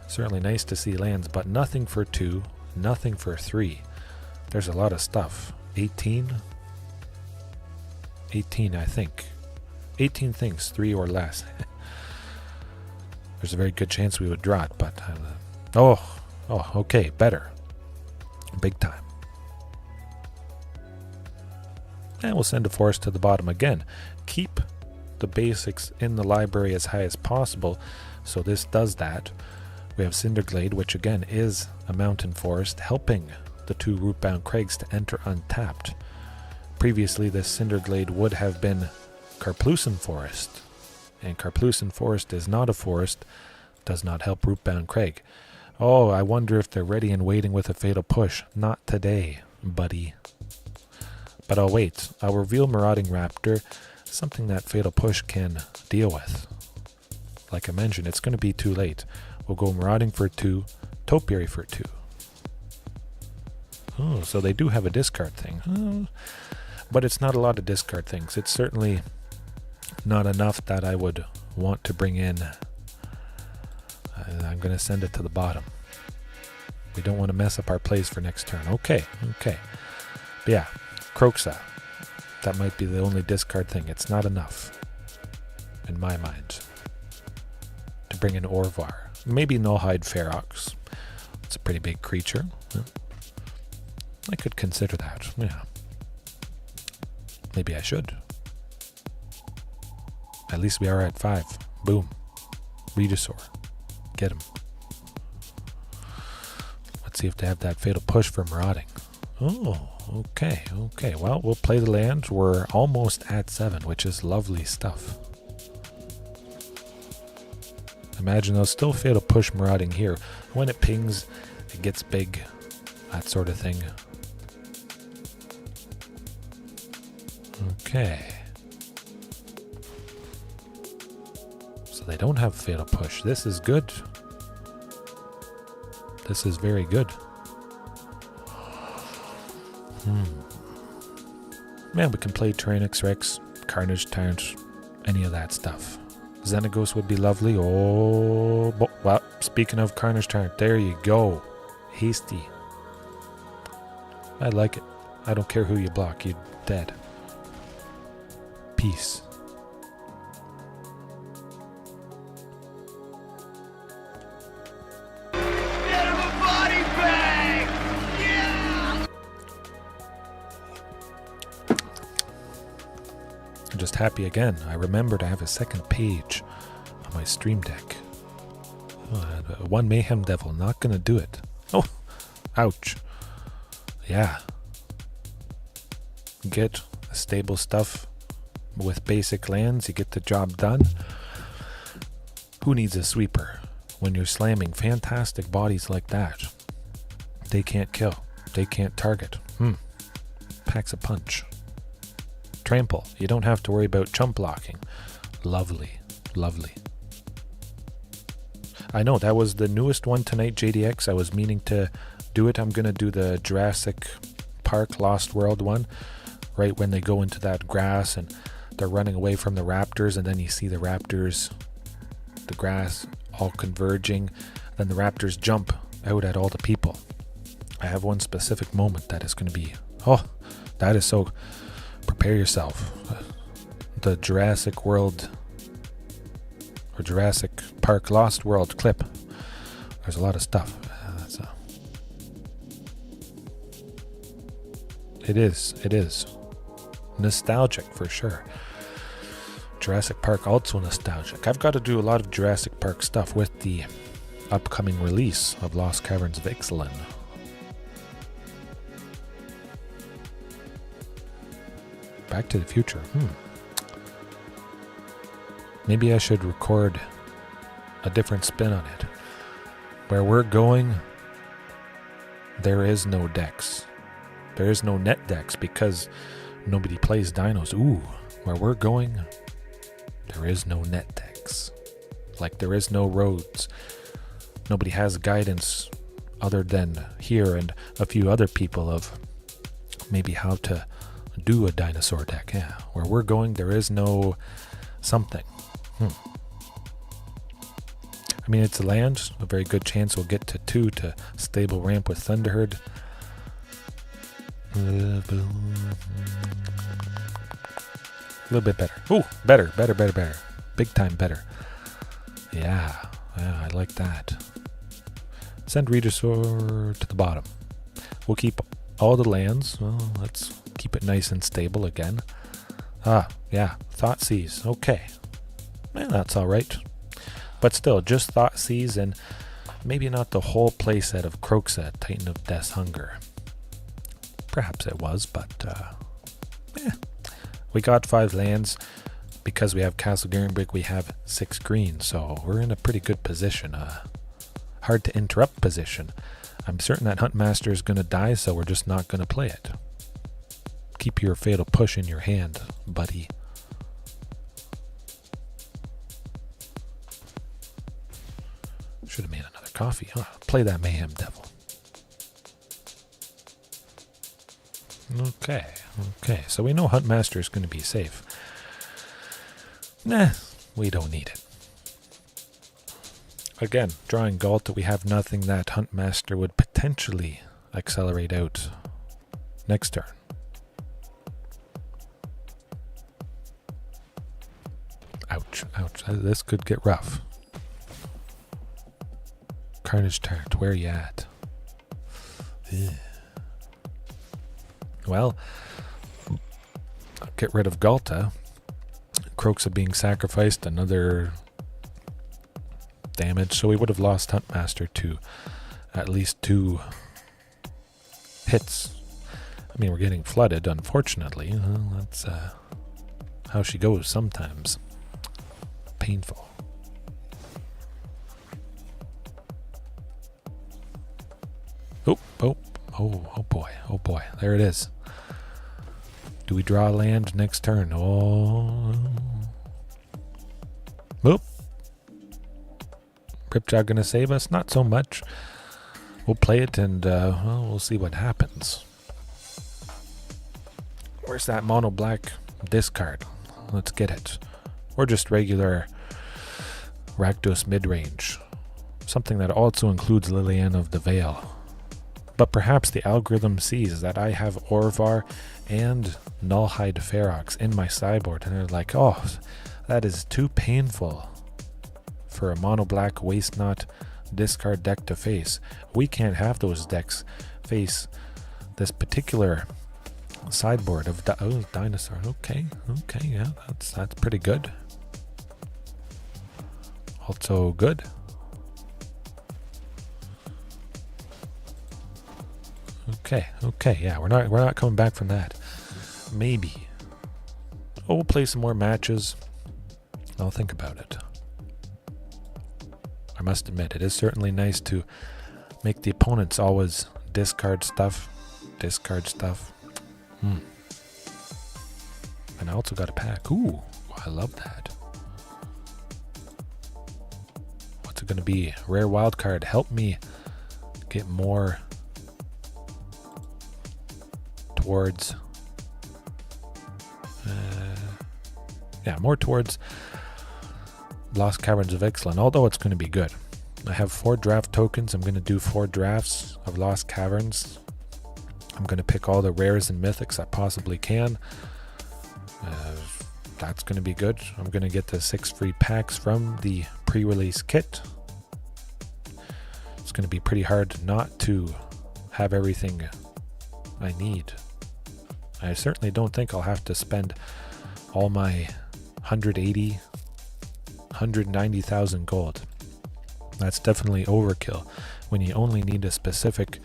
Certainly nice to see lands, but nothing for 2, nothing for 3. There's a lot of stuff. 18? 18, I think. 18 things, 3 or less. There's a very good chance we would draw it, but... okay, better. Big time. And we'll send a forest to the bottom again. Keep the basics in the library as high as possible, so this does that. We have Cinderglade, which again is a mountain forest, helping the 2 Rootbound Craigs to enter untapped. Previously, this Cinderglade would have been Karplusan Forest, and Karplusan Forest is not a forest, does not help Rootbound Craig. Oh, I wonder if they're ready and waiting with a Fatal Push. Not today, buddy. But I'll wait. I'll reveal Marauding Raptor, something that Fatal Push can deal with. Like I mentioned, it's going to be too late. We'll go Marauding for 2, Topiary for 2. Oh, so they do have a discard thing. But it's not a lot of discard things. It's certainly not enough that I would want to bring in. I'm going to send it to the bottom. We don't want to mess up our plays for next turn. Okay. But yeah, Kroxa. That might be the only discard thing. It's not enough, in my mind, to bring in Orvar. Maybe Nullhide Ferox. It's a pretty big creature. I could consider that, yeah. Maybe I should. At least we are at 5. Boom. Regisaur. Get him. Let's see if they have that Fatal Push for Marauding. Oh, okay. Well, we'll play the land. We're almost at 7, which is lovely stuff. Imagine they'll still Fatal Push Marauding here. When it pings, it gets big. That sort of thing. Okay. So they don't have Fatal Push. This is good. This is very good. Man, we can play Tyrannix Rex, Carnage Tyrant, any of that stuff. Xenagos would be lovely. Oh, well, speaking of Carnage Tyrant, there you go. Hasty. I like it. I don't care who you block, you're dead. Peace. Get him a body bag! Yeah! I'm just happy again. I remembered I have a second page on my stream deck. One Mayhem Devil, not gonna do it. Oh, ouch. Yeah. Get stable stuff with basic lands, you get the job done. Who needs a sweeper when you're slamming fantastic bodies like that? They can't kill. They can't target. Packs a punch. Trample. You don't have to worry about chump blocking. Lovely. I know, that was the newest one tonight, JDX. I was meaning to do it. I'm going to do the Jurassic Park Lost World one. Right when they go into that grass and they're running away from the raptors, and then you see the raptors, the grass all converging. Then the raptors jump out at all the people. I have one specific moment that is going to be, that is so, prepare yourself. The Jurassic World or Jurassic Park Lost World clip. There's a lot of stuff. It is. Nostalgic for sure. Jurassic Park also nostalgic. I've got to do a lot of Jurassic Park stuff with the upcoming release of Lost Caverns of Ixalan. Back to the Future. Maybe I should record a different spin on it. Where we're going, there is no Dex. There is no net decks because nobody plays dinos. Ooh, where we're going, there is no net decks. Like there is no roads. Nobody has guidance other than here and a few other people of maybe how to do a dinosaur deck. Yeah, where we're going, there is no something. I mean, it's a land. A very good chance we'll get to 2 to stable ramp with Thunderherd. A little bit better. Ooh, better. Big time better. Yeah, I like that. Send Regisaur to the bottom. We'll keep all the lands. Well, let's keep it nice and stable again. Yeah, Thoughtseize. Okay. That's alright. But still, just Thoughtseize and maybe not the whole playset of Kroxa, Titan of Death's Hunger. Perhaps it was, but we got 5 lands. Because we have Castle Garenbrig, we have 6 green, so we're in a pretty good position. Hard to interrupt position. I'm certain that Huntmaster is going to die, so we're just not going to play it. Keep your Fatal Push in your hand, buddy. Should have made another coffee. Play that Mayhem Devil. Okay, so we know Huntmaster is going to be safe. Nah, we don't need it. Again, drawing Galta, we have nothing that Huntmaster would potentially accelerate out next turn. Ouch. This could get rough. Carnage Tart, where you at? Ugh. Well, get rid of Galta. Kroxa being sacrificed, another damage. So we would have lost Huntmaster to at least 2 hits. I mean, we're getting flooded, unfortunately. Well, that's how she goes sometimes. Painful. Oh boy. There it is. Do we draw land next turn? Oop. Ripjaw gonna save us? Not so much. We'll play it and we'll see what happens. Where's that mono black discard? Let's get it. Or just regular Rakdos Midrange. Something that also includes Lilianna of the Veil. But perhaps the algorithm sees that I have Orvar and Nullhide Ferox in my sideboard, and they're like, oh, that is too painful for a mono black waste not discard deck to face. We can't have those decks face this particular sideboard of Dinosaurs. Okay, yeah, that's pretty good. Also good. Okay, yeah, we're not coming back from that. Maybe. We'll play some more matches. I'll think about it. I must admit, it is certainly nice to make the opponents always discard stuff. And I also got a pack. Ooh, I love that. What's it going to be? Rare wild card. Help me get more towards more towards Lost Caverns of Ixalan, although it's going to be good. I have 4 draft tokens. I'm going to do 4 drafts of Lost Caverns. I'm going to pick all the rares and mythics I possibly can. That's going to be good. I'm going to get the 6 free packs from the pre-release kit. It's going to be pretty hard not to have everything I need. I certainly don't think I'll have to spend all my 190,000 gold. That's definitely overkill when you only need a specific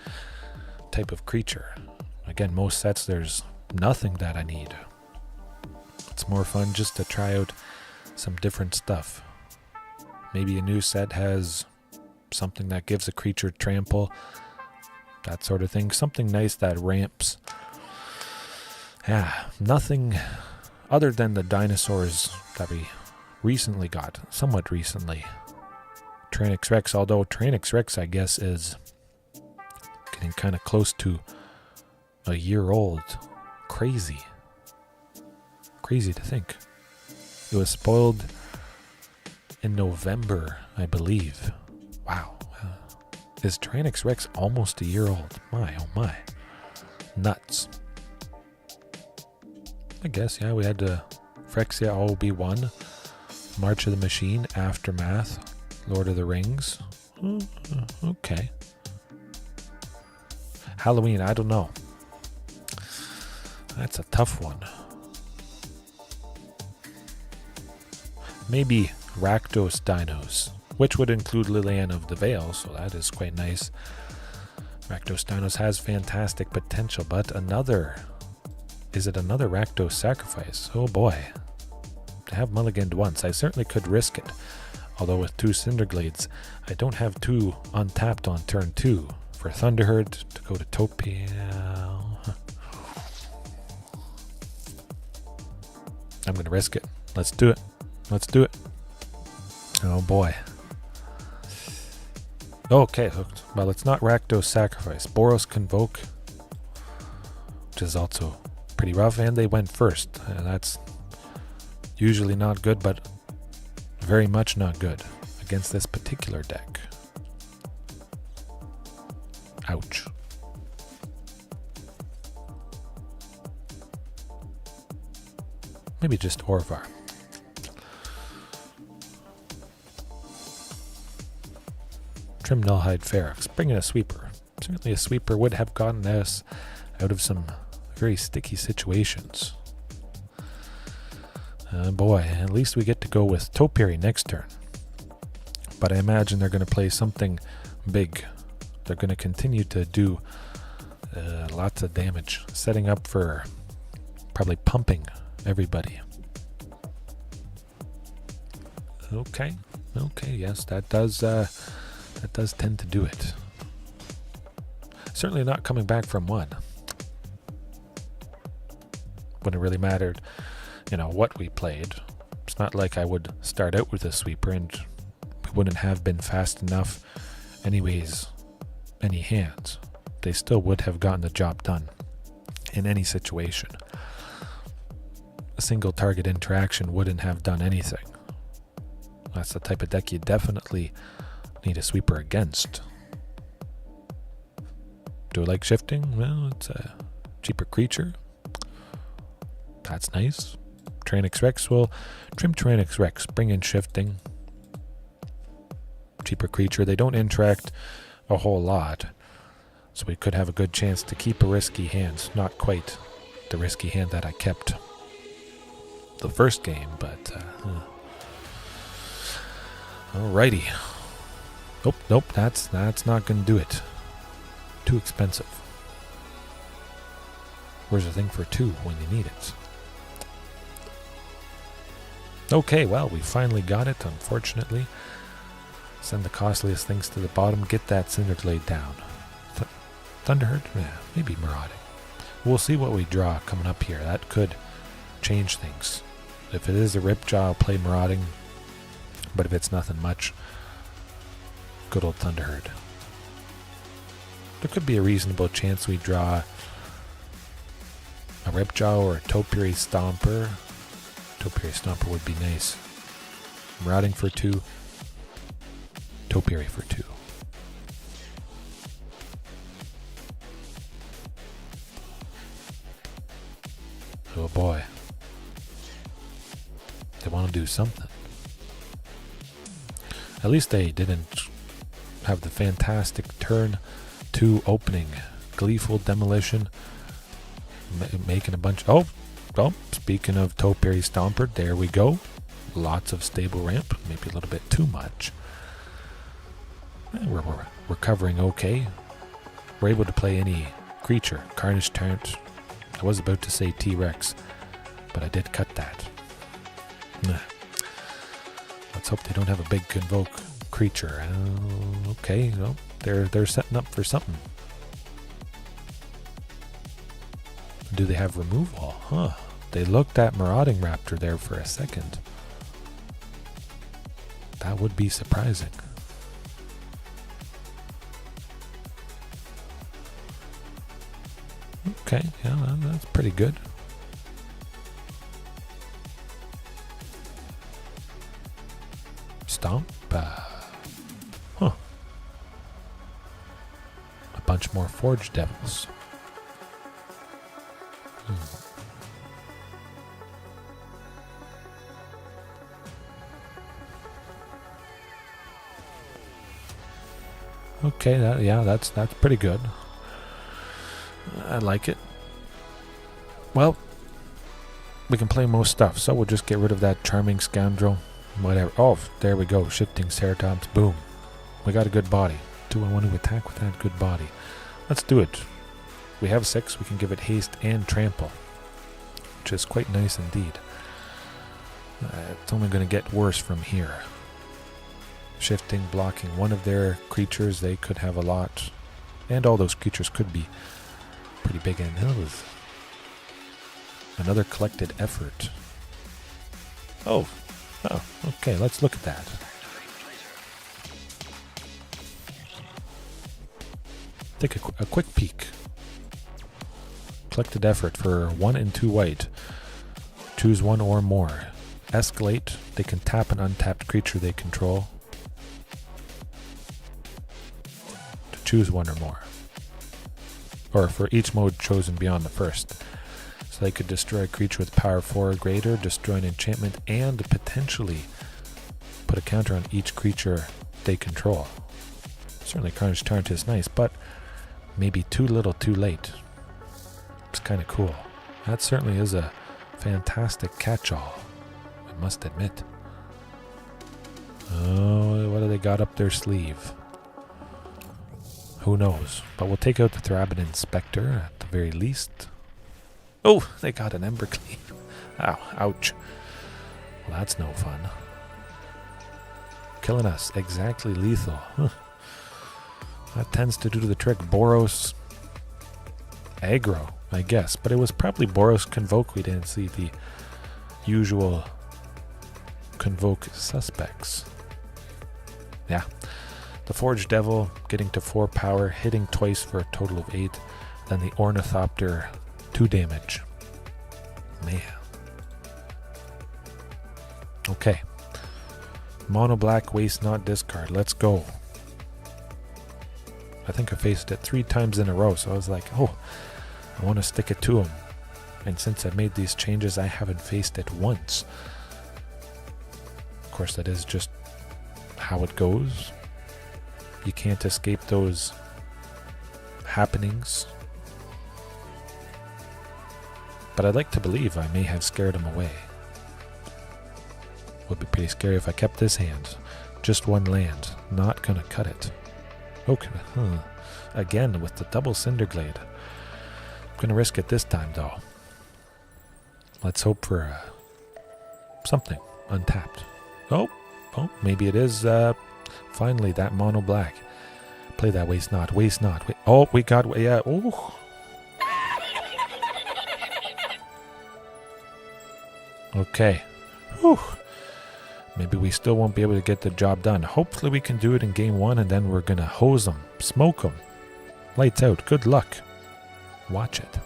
type of creature. Again, most sets there's nothing that I need. It's more fun just to try out some different stuff. Maybe a new set has something that gives a creature trample, that sort of thing. Something nice that ramps Yeah, nothing other than the dinosaurs that we recently got, somewhat recently. Tranix Rex, although Tranix Rex, I guess, is getting kind of close to a year old. Crazy. Crazy to think. It was spoiled in November, I believe. Wow. Is Tranix Rex almost a year old? My, oh my. Nuts. I guess, yeah, we had Phyrexia OB1, March of the Machine, Aftermath, Lord of the Rings. Okay. Halloween, I don't know. That's a tough one. Maybe Rakdos Dinos, which would include Lilianna of the Veil, so that is quite nice. Rakdos Dinos has fantastic potential, but another... Is it another Rakdos Sacrifice? Oh boy. To have mulliganed once, I certainly could risk it. Although with 2 Cinderglades, I don't have 2 untapped on turn 2. For Thunderherd to go to Topia. I'm going to risk it. Let's do it. Let's do it. Oh boy. Okay, hooked. Well, it's not Rakdos Sacrifice. Boros Convoke, which is also pretty rough, and they went first. That's usually not good, but very much not good against this particular deck. Ouch. Maybe just Orvar. Trim Nullhide Ferox. Bring in a sweeper. Certainly a sweeper would have gotten us out of some very sticky situations. Boy, at least we get to go with Topiary next turn. But I imagine they're going to play something big. They're going to continue to do lots of damage, setting up for probably pumping everybody. Okay, yes, that does tend to do it. Certainly not coming back from 1. Wouldn't have really mattered, what we played. It's not like I would start out with a sweeper and we wouldn't have been fast enough anyways, any hands. They still would have gotten the job done in any situation. A single target interaction wouldn't have done anything. That's the type of deck you definitely need a sweeper against. Do I like shifting? Well, it's a cheaper creature. That's nice. Tranix Rex will trim Tranix Rex, bring in shifting. Cheaper creature. They don't interact a whole lot, so we could have a good chance to keep a risky hand. Not quite the risky hand that I kept the first game, but alrighty. Nope, that's not gonna do it. Too expensive. Where's the thing for 2 when you need it? Okay, well, we finally got it, unfortunately. Send the costliest things to the bottom, get that Cinderglade down. Thunderherd? Yeah, maybe Marauding. We'll see what we draw coming up here. That could change things. If it is a Ripjaw, I'll play Marauding. But if it's nothing much, good old Thunderherd. There could be a reasonable chance we draw a Ripjaw or a Topiary Stomper. Topiary Stomper would be nice. Marauding for 2. Topiary for 2. Oh boy. They want to do something. At least they didn't have the fantastic turn 2 opening. Gleeful Demolition. Making a bunch... Oh, speaking of Topiary Stomper, there we go. Lots of stable ramp. Maybe a little bit too much. We're recovering okay. We're able to play any creature. Carnage Tyrant. I was about to say T-Rex, but I did cut that. Let's hope they don't have a big Convoke creature. Okay, well, they're setting up for something. Do they have removal? Huh. They looked at Marauding Raptor there for a second. That would be surprising. Okay, yeah, that's pretty good. Stomp. Huh. A bunch more Forge Devils. Okay, that's pretty good. I like it. Well, we can play most stuff, so we'll just get rid of that Charming Scoundrel. Whatever. Oh, there we go. Shifting Ceratops. Boom. We got a good body. Do I want to attack with that good body? Let's do it. We have 6. We can give it haste and trample, which is quite nice indeed. It's only going to get worse from here. Shifting, blocking one of their creatures. They could have a lot. And all those creatures could be pretty big in hills. Another collected effort. Oh, okay, let's look at that. Take a quick peek. Collected effort for 1 and 2 white. Choose 1 or more. Escalate. They can tap an untapped creature they control to choose 1 or more. Or for each mode chosen beyond the first. So they could destroy a creature with power 4 or greater, destroy an enchantment, and potentially put a counter on each creature they control. Certainly Carnage Tyrant is nice, but maybe too little too late. It's kind of cool. That certainly is a fantastic catch-all, I must admit. Oh, what do they got up their sleeve? Who knows? But we'll take out the Thraben Spectre at the very least. Oh, they got an Embercleave. Ow, ouch. Well, that's no fun. Killing us. Exactly lethal. Huh. That tends to do the trick. Boros aggro, I guess. But it was probably Boros Convoke. We didn't see the usual Convoke suspects. Yeah. The Forge Devil getting to 4 power, hitting twice for a total of 8. Then the Ornithopter, 2 damage. Man. Okay. Mono black, waste not, discard. Let's go. I think I faced it 3 times in a row, so I was like, oh, I want to stick it to him. And since I made these changes, I haven't faced it once. Of course, that is just how it goes. You can't escape those happenings. But I'd like to believe I may have scared him away. Would be pretty scary if I kept this hand. Just 1 land. Not gonna cut it. Okay. Again with the double Cinderglade. I'm gonna risk it this time though. Let's hope for something untapped. Oh, maybe it is finally that mono black. Play that waste not. Waste not. Oh, we got, yeah. Oh. Okay. Whew. Maybe we still won't be able to get the job done. Hopefully we can do it in game 1 and then we're going to hose them. Smoke them. Lights out. Good luck. Watch it.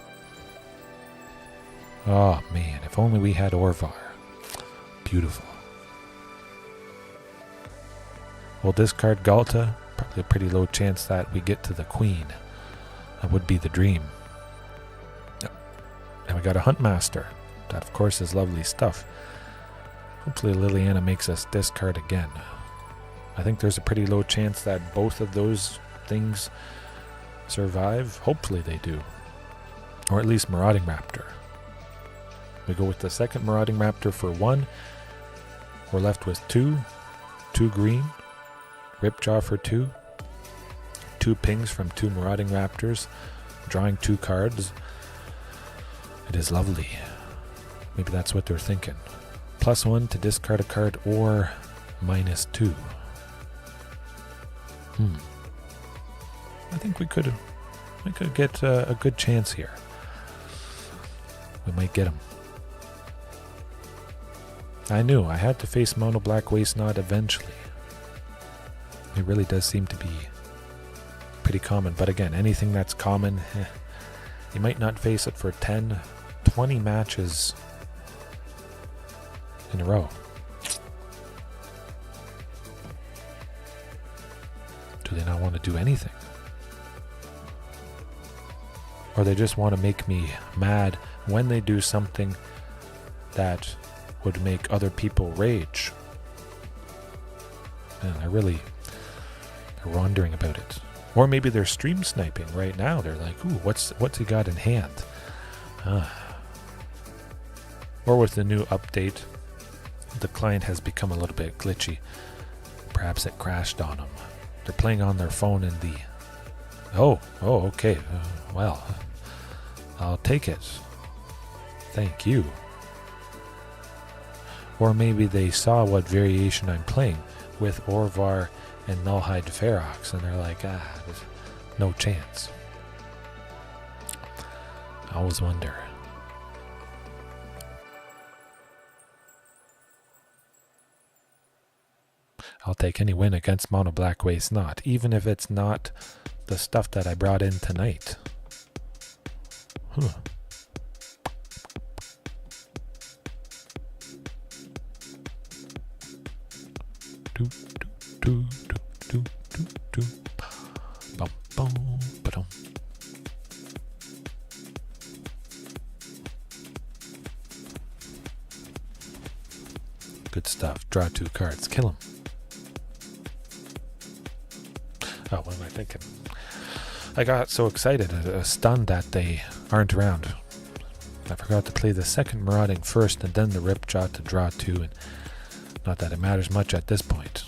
Oh man, if only we had Orvar. Beautiful. We'll discard Galta. Probably a pretty low chance that we get to the Queen. That would be the dream. Yep. And we got a Huntmaster. That of course is lovely stuff. Hopefully Lilianna makes us discard again. I think there's a pretty low chance that both of those things survive. Hopefully they do. Or at least Marauding Raptor. We go with the second Marauding Raptor for 1. We're left with 2. 2 green. Ripjaw for 2. 2 pings from 2 Marauding Raptors. Drawing 2 cards. It is lovely. Maybe that's what they're thinking. +1 to discard a card or -2. I think we could get a good chance here. We might get him. I knew I had to face Mono Black Waste Knot eventually. It really does seem to be pretty common. But again, anything that's common, you might not face it for 10, 20 matches in a row. Do they not want to do anything? Or they just want to make me mad when they do something that would make other people rage? And they're wondering about it. Or maybe they're stream sniping right now. They're like, ooh, what's he got in hand? Or with the new update, the client has become a little bit glitchy. Perhaps it crashed on them. They're playing on their phone in the... Oh, okay. Well, I'll take it. Thank you. Or maybe they saw what variation I'm playing with Orvar and Nullhide Ferox, and they're like, there's no chance. I always wonder. I'll take any win against Mono Black Waste Knot, even if it's not the stuff that I brought in tonight. Good stuff. Draw 2 cards. Kill him. Oh, what am I thinking? I got so excited, stunned that they aren't around. I forgot to play the second Marauding first and then the Ripjaw to draw 2, and not that it matters much at this point.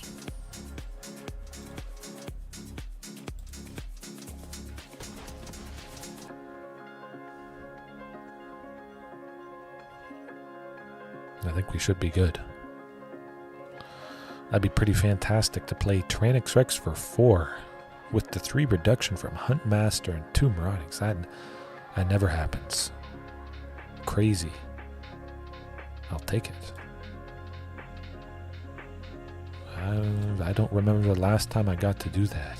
I think we should be good. That'd be pretty fantastic to play Tyrannix Rex for 4 with the 3 reduction from Hunt Master and 2 Maraudings. That never happens. Crazy. I'll take it. I don't remember the last time I got to do that.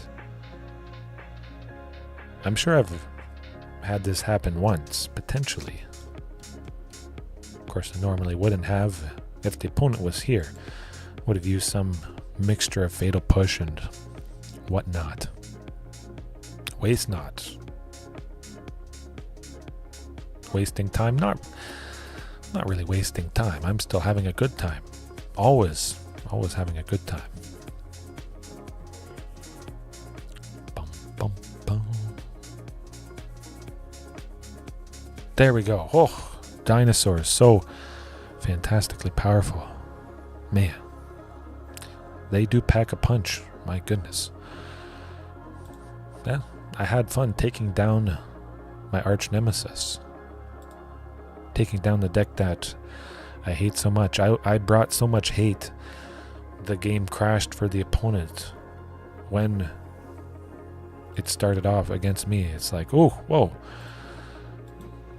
I'm sure I've had this happen once, potentially. Of course, I normally wouldn't have if the opponent was here. Would have used some mixture of Fatal Push and whatnot. Waste Knot. Wasting time? Not really wasting time. I'm still having a good time. Always having a good time. Bum, bum, bum. There we go. Oh, Dinosaurs. So fantastically powerful. Man. They do pack a punch. My goodness. Yeah, I had fun taking down my arch nemesis. Taking down the deck that I hate so much. I brought so much hate. The game crashed for the opponent when it started off against me. It's like, oh, whoa.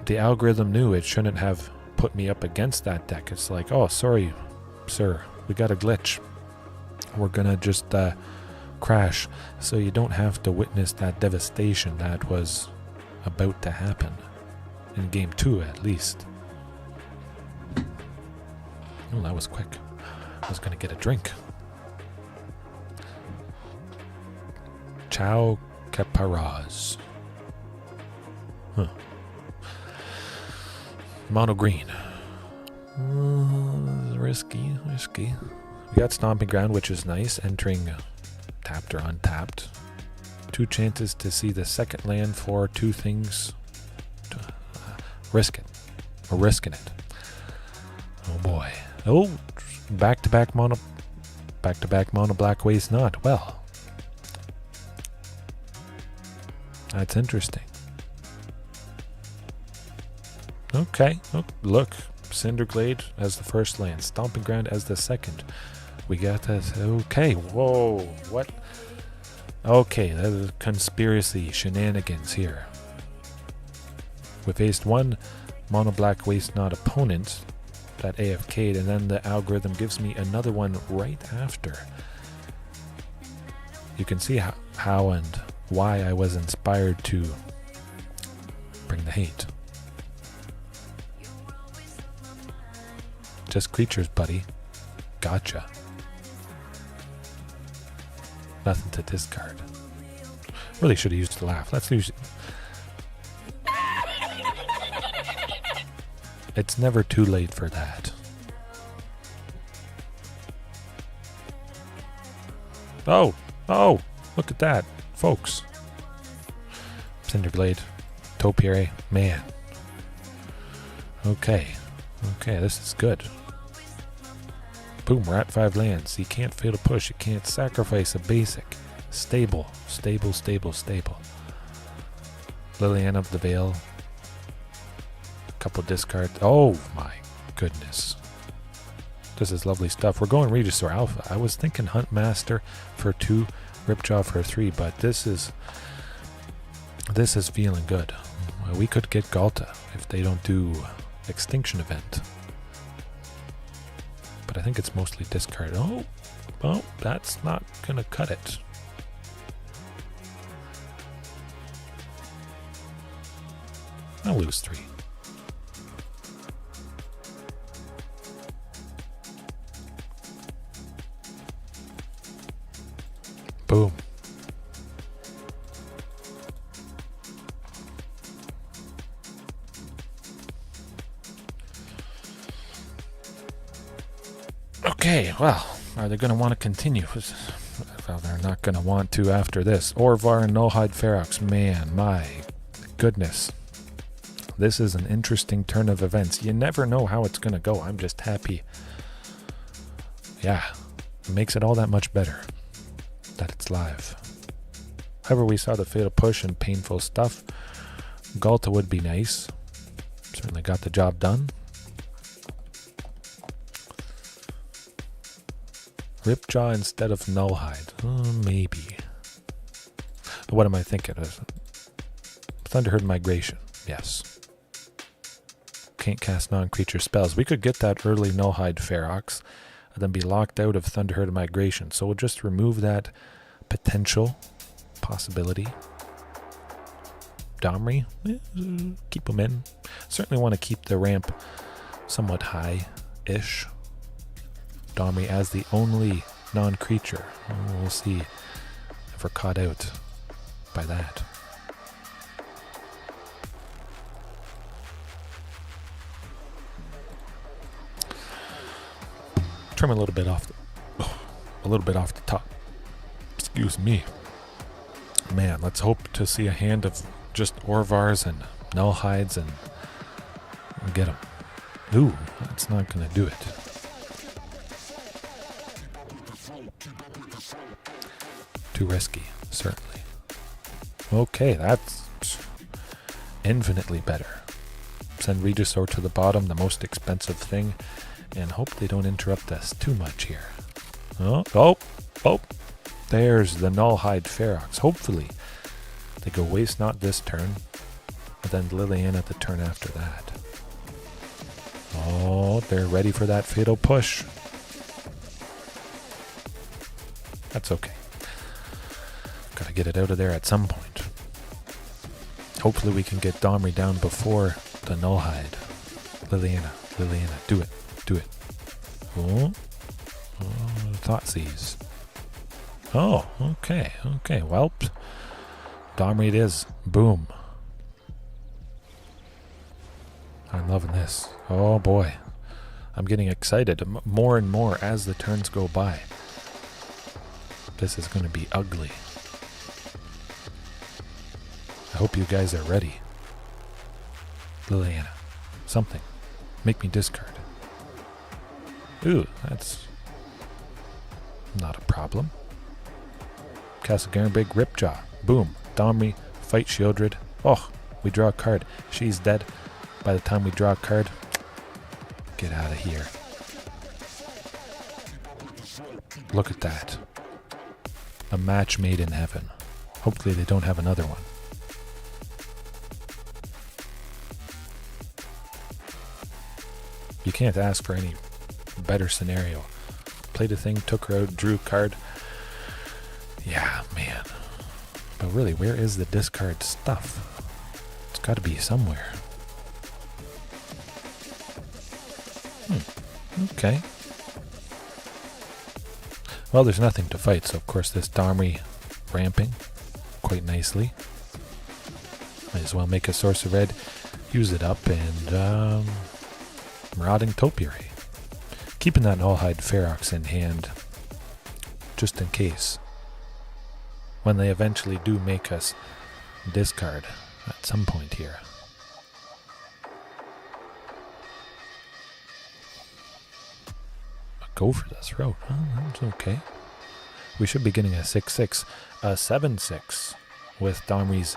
The algorithm knew it shouldn't have put me up against that deck. It's like, oh, sorry, sir. We got a glitch. We're gonna just crash, so you don't have to witness that devastation that was about to happen in game 2 at least. Oh, that was quick. I was gonna get a drink. Ciao Caparaz. Mono green. Risky. We got Stomping Ground, which is nice, entering tapped or untapped. 2 chances to see the second land for 2 things. Risk it. We're risking it. Oh boy. Oh, back-to-back mono Black Waste Knot. Well, that's interesting. Okay. Oh, look. Cinderglade as the first land. Stomping Ground as the second. We got that. Okay. Whoa. What? Okay. There's conspiracy shenanigans here. We faced 1 mono black waste not opponent that AFK'd, and then the algorithm gives me another one right after. You can see how and why I was inspired to bring the hate. Just creatures, buddy. Gotcha. Nothing to discard. Really should have used the laugh. Let's use it. It's never too late for that. Oh, look at that, folks. Cinderblade, Topiary, man. Okay, this is good. Boom, we're at 5 lands. You can't fail to push. You can't sacrifice a basic. Stable. Lilianna of the Veil. A couple discards. Oh my goodness. This is lovely stuff. We're going Regisaur Alpha. I was thinking Huntmaster for 2, Ripjaw for 3, but this is feeling good. We could get Galta if they don't do Extinction Event. But I think it's mostly discard. Oh, well, that's not gonna cut it. I'll lose 3. Boom. Okay, well, are they going to want to continue? Well, they're not going to want to after this. Orvar and Nullhide Ferox. Man, my goodness. This is an interesting turn of events. You never know how it's going to go. I'm just happy. Yeah, it makes it all that much better that it's live. However, we saw the fatal push and painful stuff. Galta would be nice. Certainly got the job done. Ripjaw instead of Nullhide. Maybe. What am I thinking? Thunderherd Migration. Yes. Can't cast non-creature spells. We could get that early Nullhide Ferox and then be locked out of Thunderherd Migration. So we'll just remove that potential possibility. Domri, keep them in. Certainly want to keep the ramp somewhat high-ish. Domri as the only non-creature. We'll see if we're caught out by that. Trim a little bit off the top. Excuse me. Man, let's hope to see a hand of just Orvars and Nullhides and get them. Ooh, that's not going to do it. Too risky, certainly. Okay, that's infinitely better. Send Regisaur to the bottom, the most expensive thing, and hope they don't interrupt us too much here. Oh. There's the Nullhide Ferox. Hopefully they go Waste Not this turn, and then Lilianna the turn after that. Oh, they're ready for that fatal push. That's okay. Gotta get it out of there at some point. Hopefully we can get Domri down before the Nullhide. Lilianna, do it. Oh, Thoughtseize. Oh, okay. Well, Domri it is. Boom. I'm loving this. Oh boy. I'm getting excited more and more as the turns go by. This is going to be ugly. I hope you guys are ready. Lilianna. Something. Make me discard. Ooh, that's not a problem. Castle-Garenbig, Ripjaw. Boom. Domri, fight Shieldred. Oh, we draw a card. She's dead. By the time we draw a card, get out of here. Look at that. A match made in heaven. Hopefully they don't have another one. can't ask for any better scenario. Played a thing, took her out, drew a card. Yeah, man. But really, where is the discard stuff? It's got to be somewhere. Okay. Well, there's nothing to fight, so of course this Domri ramping quite nicely. Might as well make a source of red, use it up, and Marauding Topiary. Keeping that Nullhide Ferox in hand, just in case. When they eventually do make us discard at some point here. But go for the throat. Well, that's okay. We should be getting a 6/6, a 7/6 with Domri's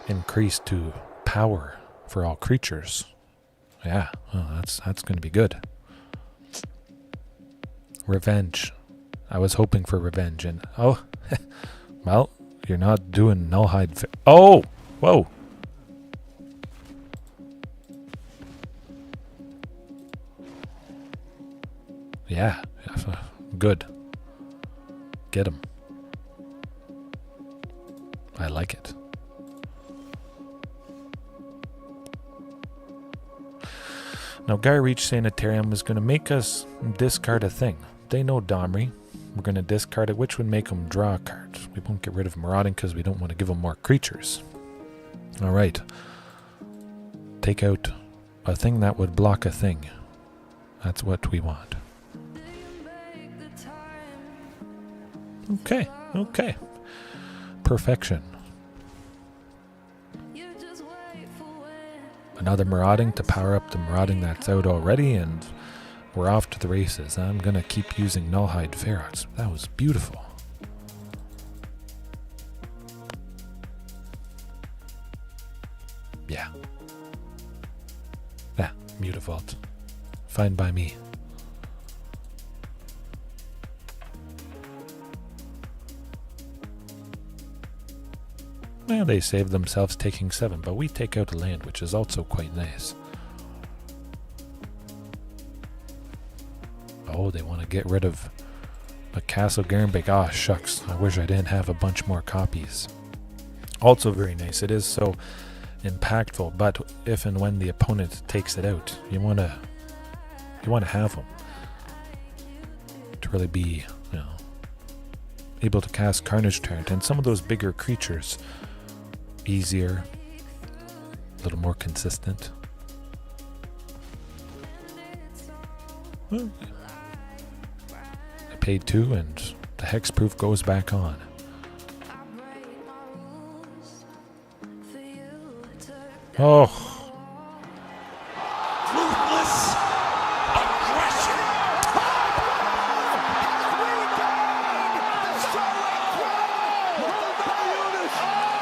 increase to power for all creatures. Yeah, well, that's going to be good. Revenge. I was hoping for revenge, and oh, well, you're not doing Nullhide. Oh, whoa. Yeah, good. Get him. I like it. Now, Gyreach Sanitarium is going to make us discard a thing. They know Domri. We're going to discard it, which would make them draw a card. We won't get rid of Marauding because we don't want to give them more creatures. Alright. Take out a thing that would block a thing. That's what we want. Okay, okay. Perfection. Another Marauding to power up the Marauding that's out already, and we're off to the races. I'm going to keep using Nullhide Ferox. That was beautiful. Yeah. Yeah, Mutavault. Fine by me. Well, they saved themselves taking 7, but we take out a land, which is also quite nice. Oh, they want to get rid of a Castle Garenbeck. Ah, shucks. I wish I didn't have a bunch more copies. Also very nice. It is so impactful, but if and when the opponent takes it out, you want to have them to really be, able to cast Carnage Tyrant, and some of those bigger creatures easier, a little more consistent. Well, I paid 2 and the hexproof goes back on. Oh. Ruthless aggression.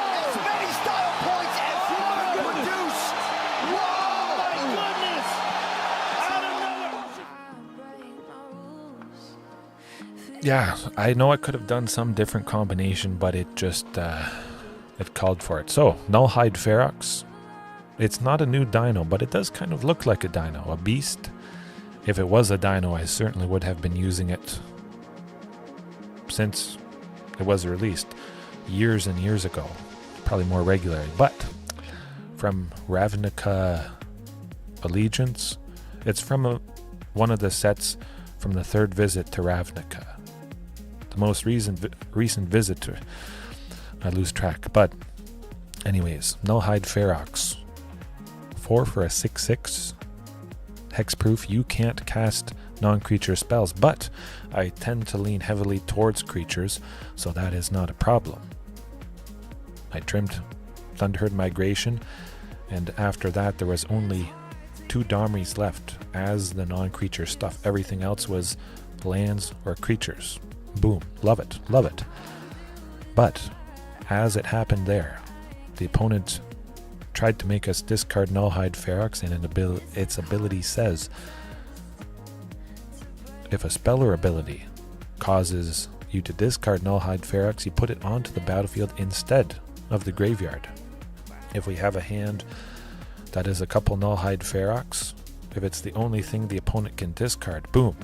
As many style points as you can produce. Whoa, my goodness! Yeah, I know I could have done some different combination, but it just it called for it. So, Nullhide Ferox. It's not a new dino, but it does kind of look like a dino, a beast. If it was a dino, I certainly would have been using it since it was released years and years ago, probably more regularly. But from Ravnica Allegiance, it's from one of the sets from the third visit to Ravnica. The most recent visit to, I lose track. But anyways, Nullhide Ferox. 4 for a 6/6. Hexproof. You can't cast non-creature spells, but I tend to lean heavily towards creatures, so that is not a problem. I trimmed Thunderherd Migration, and after that there was only 2 Domris left as the non-creature stuff. Everything else was lands or creatures. Boom. Love it. Love it. But as it happened there, the opponent tried to make us discard Nullhide Ferox, and its ability says if a spell or ability causes you to discard Nullhide Ferox, you put it onto the battlefield instead of the graveyard. If we have a hand that is a couple Nullhide Ferox, If it's the only thing the opponent can discard, boom,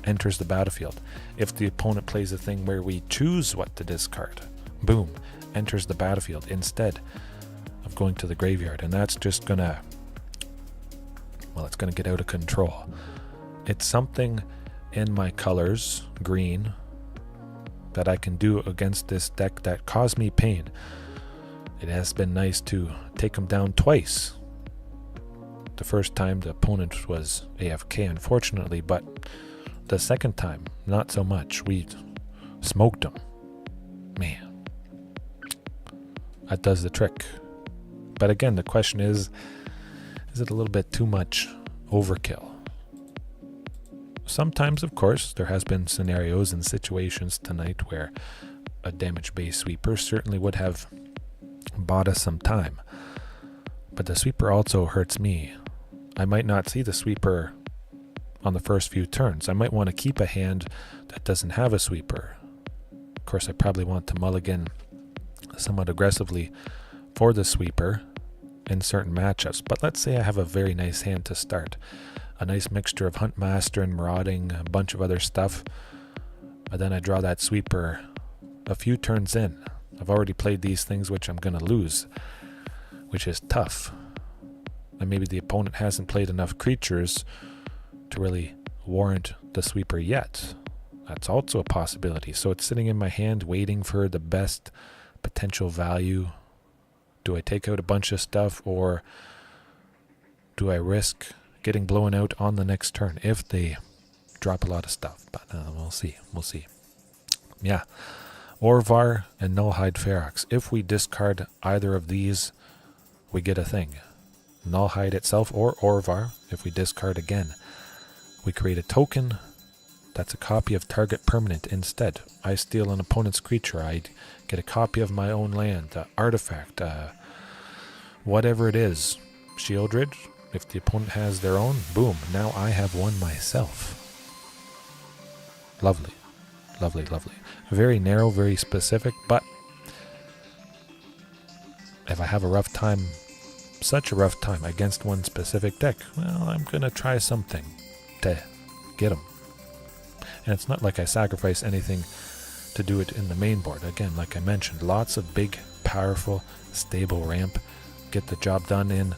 enters the battlefield. If the opponent plays a thing where we choose what to discard, boom, enters the battlefield instead of going to the graveyard. And that's just gonna, well, it's gonna get out of control. It's something in my colors, green, that I can do against this deck that caused me pain. It has been nice to take him down twice. The first time the opponent was AFK, unfortunately, but the second time, not so much. We smoked him. Man, that does the trick. But again, the question is it a little bit too much overkill? Sometimes, of course, there has been scenarios and situations tonight where a damage-based sweeper certainly would have bought us some time. But the sweeper also hurts me. I might not see the sweeper on the first few turns. I might want to keep a hand that doesn't have a sweeper. Of course, I probably want to mulligan somewhat aggressively for the sweeper in certain matchups. But let's say I have a very nice hand to start. A nice mixture of Huntmaster and Marauding, a bunch of other stuff. And then I draw that sweeper a few turns in. I've already played these things which I'm going to lose, which is tough. And maybe the opponent hasn't played enough creatures to really warrant the sweeper yet. That's also a possibility. So it's sitting in my hand waiting for the best potential value. Do I take out a bunch of stuff, or do I risk getting blown out on the next turn if they drop a lot of stuff? But we'll see. We'll see. Yeah. Orvar and Nullhide Ferox. If we discard either of these, we get a thing. Nullhide itself or Orvar. If we discard again, we create a token that's a copy of target permanent instead. I steal an opponent's creature. I get a copy of my own land, artifact, whatever it is. Shieldred. If the opponent has their own, boom, now I have one myself. Lovely. Lovely, lovely. Very narrow, very specific, but if I have a rough time, such a rough time against one specific deck, well, I'm going to try something to get them. And it's not like I sacrifice anything to do it in the main board. Again, like I mentioned, lots of big, powerful, stable ramp. Get the job done in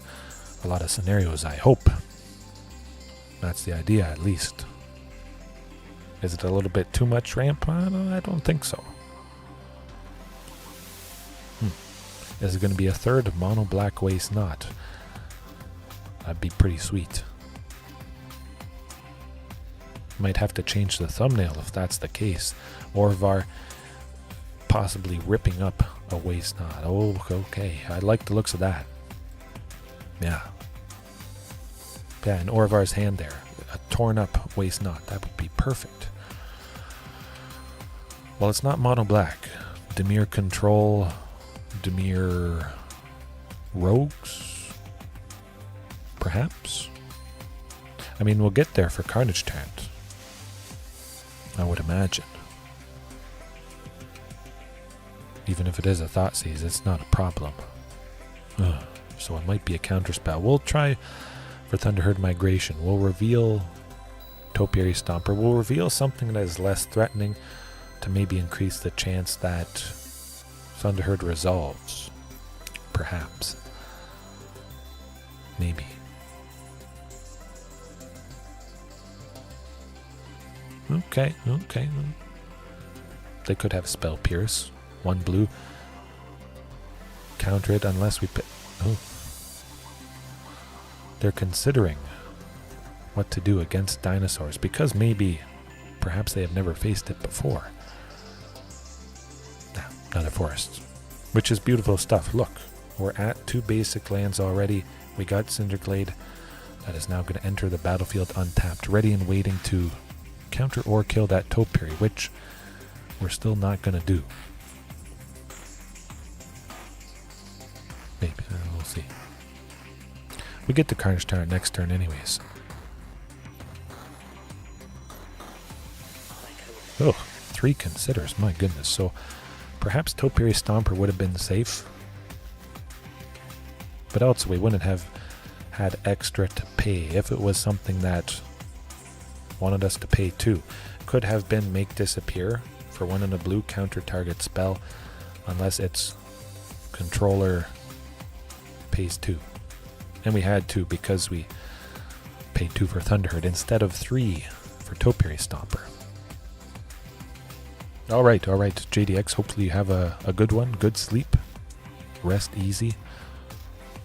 a lot of scenarios, I hope. That's the idea, at least. Is it a little bit too much ramp? I don't think so. Is it going to be a third mono black waste knot? That'd be pretty sweet. Might have to change the thumbnail if that's the case. Orvar possibly ripping up a waste knot. Oh, okay. I like the looks of that. Yeah. Yeah, and Orvar's hand there. A torn up waste knot. That would be perfect. Well, it's not mono black. Dimir control. Dimir rogues? Perhaps? I mean, we'll get there for Carnage Tyrant, I would imagine. Even if it is a Thoughtseize, it's not a problem. So it might be a counterspell. We'll try for Thunderherd Migration. We'll reveal Topiary Stomper. We'll reveal something that is less threatening to maybe increase the chance that Thunderherd resolves. Perhaps. Maybe. Okay. They could have Spell Pierce. 1 blue. Counter it unless we pick. Oh. They're considering what to do against Dinosaurs because maybe, perhaps they have never faced it before. Now, another forest. Which is beautiful stuff. Look, we're at 2 basic lands already. We got Cinderglade. That is now going to enter the battlefield untapped, ready and waiting to counter or kill that Topiary, which we're still not going to do. Maybe, we'll see. We get the Carnage Tyrant next turn anyways. Oh, 3 considers, my goodness. So perhaps Topiary Stomper would have been safe. But also we wouldn't have had extra to pay. If it was something that wanted us to pay 2, could have been make disappear for 1 and a blue, counter target spell, unless its controller pays 2. And we had 2 because we paid 2 for Thunderherd instead of 3 for Topiary Stomper. Alright, JDX, hopefully you have a good one, good sleep, rest easy.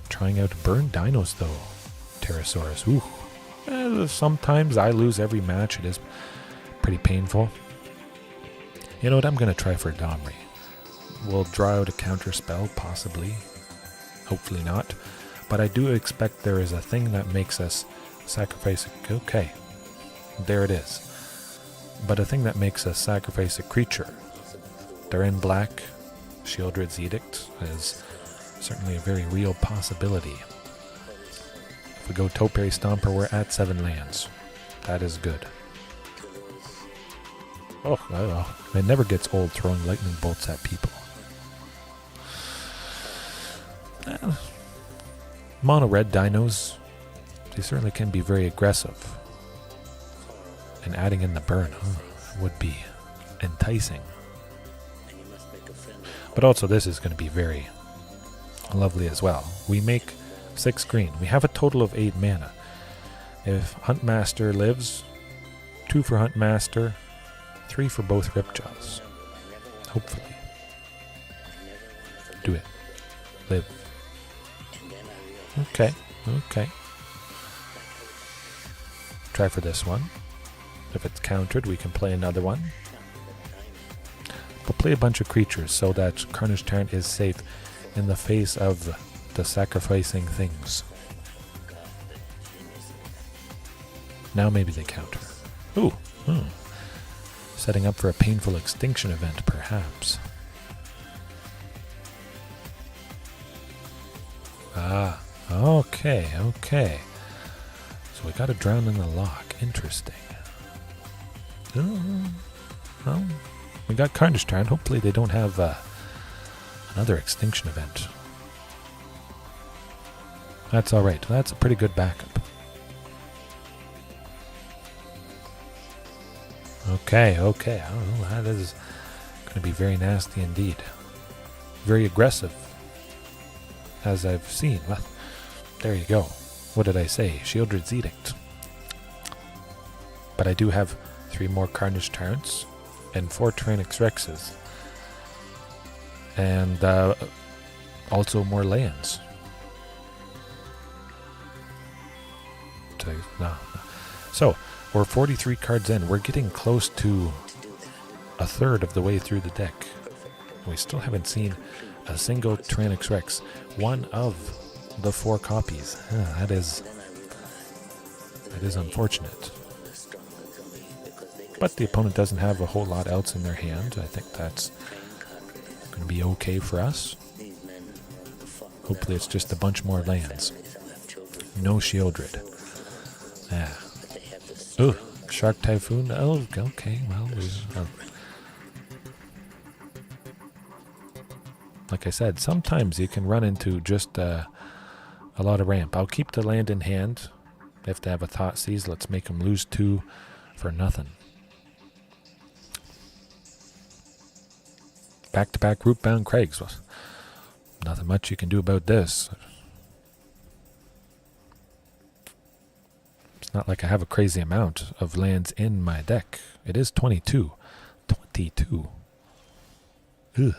Trying out Burn Dinos though, Pterosaurus. Ooh. Sometimes I lose every match, it is pretty painful. You know what, I'm going to try for Domri. We'll draw out a counter spell, possibly. Hopefully not. But I do expect there is a thing that makes us sacrifice a... Okay. There it is. But a thing that makes us sacrifice a creature. They're in black. Shieldred's Edict is certainly a very real possibility. If we go Topiary Stomper, we're at 7 lands. That is good. Oh, it never gets old throwing lightning bolts at people. Mono red dinos, they certainly can be very aggressive. And adding in the burn would be enticing. But also this is going to be very lovely as well. We make 6 green. We have a total of 8 mana. If Huntmaster lives, 2 for Huntmaster, 3 for both Ripjaws. Hopefully. Do it. Live. Okay. Try for this one. If it's countered, we can play another one. But play a bunch of creatures so that Carnage Tyrant is safe in the face of the sacrificing things. Now maybe they counter. Ooh. Setting up for a painful extinction event, perhaps. Okay. So we got a Drown in the Lock. Interesting. Well, we got Carnage Tyrant. Hopefully they don't have another extinction event. That's alright. That's a pretty good backup. Okay. Oh, that is going to be very nasty indeed. Very aggressive, as I've seen. Well, there you go. What did I say? Shieldred's Edict. But I do have 3 more Carnage Tyrants and 4 Tyrannix Rexes. And also more lands. No. So, we're 43 cards in. We're getting close to a third of the way through the deck. We still haven't seen a single Tyrannix Rex. One of the 4 copies. That is unfortunate. But the opponent doesn't have a whole lot else in their hand. I think that's going to be okay for us. Hopefully it's just a bunch more lands. No Shieldred. Ooh, Shark Typhoon. Oh, okay. Well, like I said, sometimes you can run into just a lot of ramp. I'll keep the land in hand. If they have a Thoughtseize, let's make them lose 2 for nothing. Back-to-back Rootbound Craigs. Well, nothing much you can do about this. It's not like I have a crazy amount of lands in my deck. It is 22. 22. Ugh.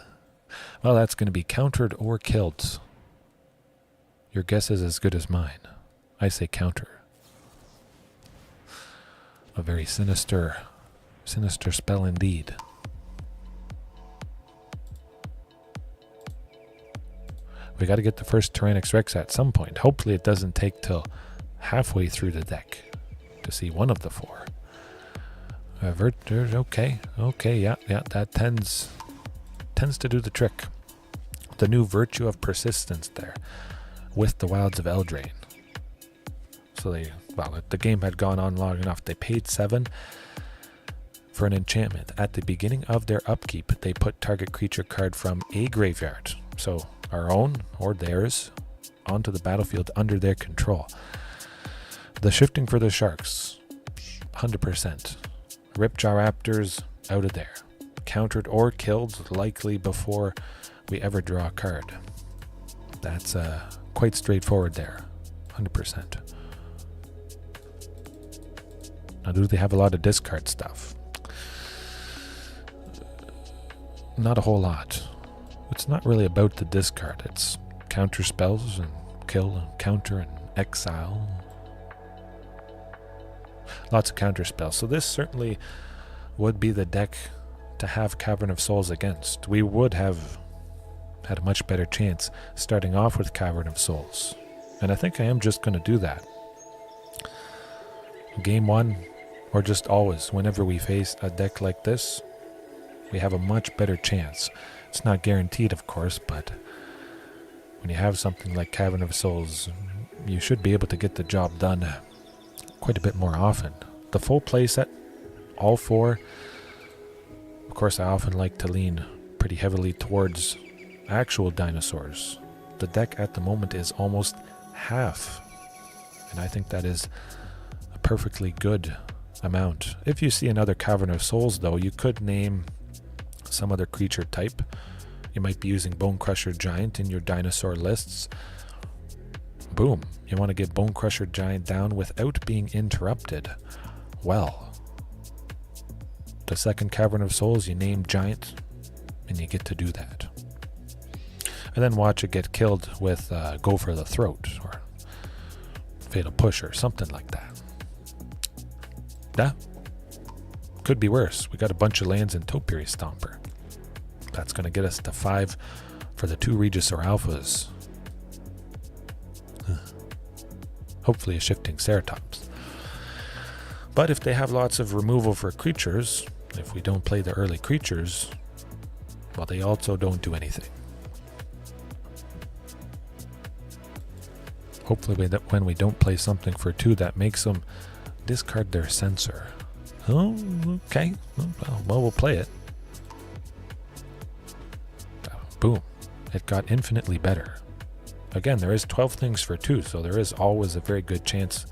Well, that's going to be countered or killed. Your guess is as good as mine. I say counter. A very sinister spell indeed. We got to get the first Tyrannix Rex at some point. Hopefully it doesn't take till halfway through the deck to see one of the 4. Okay, yeah, that tends to do the trick. The new Virtue of Persistence there with the Wilds of Eldraine. So the game had gone on long enough. They paid 7 for an enchantment. At the beginning of their upkeep, they put target creature card from a graveyard, so our own or theirs, onto the battlefield under their control. The shifting for the Sharks, 100%. Ripjaw Raptors out of there. Countered or killed likely before we ever draw a card. That's quite straightforward there, 100%. Now, do they have a lot of discard stuff? Not a whole lot. It's not really about the discard. It's counter spells and kill and counter and exile. Lots of counter spells. So this certainly would be the deck to have Cavern of Souls against. We would have had a much better chance starting off with Cavern of Souls. And I think I am just going to do that. Game 1, or just always, whenever we face a deck like this, we have a much better chance. It's not guaranteed, of course, but when you have something like Cavern of Souls, you should be able to get the job done quite a bit more often. The full playset, all 4. Of course, I often like to lean pretty heavily towards actual dinosaurs. The deck at the moment is almost half, and I think that is a perfectly good amount. If you see another Cavern of Souls, though, you could name some other creature type. You might be using Bone Crusher Giant in your dinosaur lists. Boom. You want to get Bone Crusher Giant down without being interrupted. Well, the second Cavern of Souls, you name Giant, and you get to do that. And then watch it get killed with Go for the Throat, or Fatal Push, or something like that. Yeah. Could be worse. We got a bunch of lands in Topiary Stomper. That's going to get us to 5 for the 2 Regisaur Alphas. Hopefully a shifting Ceratops. But if they have lots of removal for creatures, if we don't play the early creatures, well, they also don't do anything. Hopefully when we don't play something for 2 that makes them discard their Censor. Oh, okay. Well, we'll play it. Boom. It got infinitely better. Again, there is 12 things for 2, so there is always a very good chance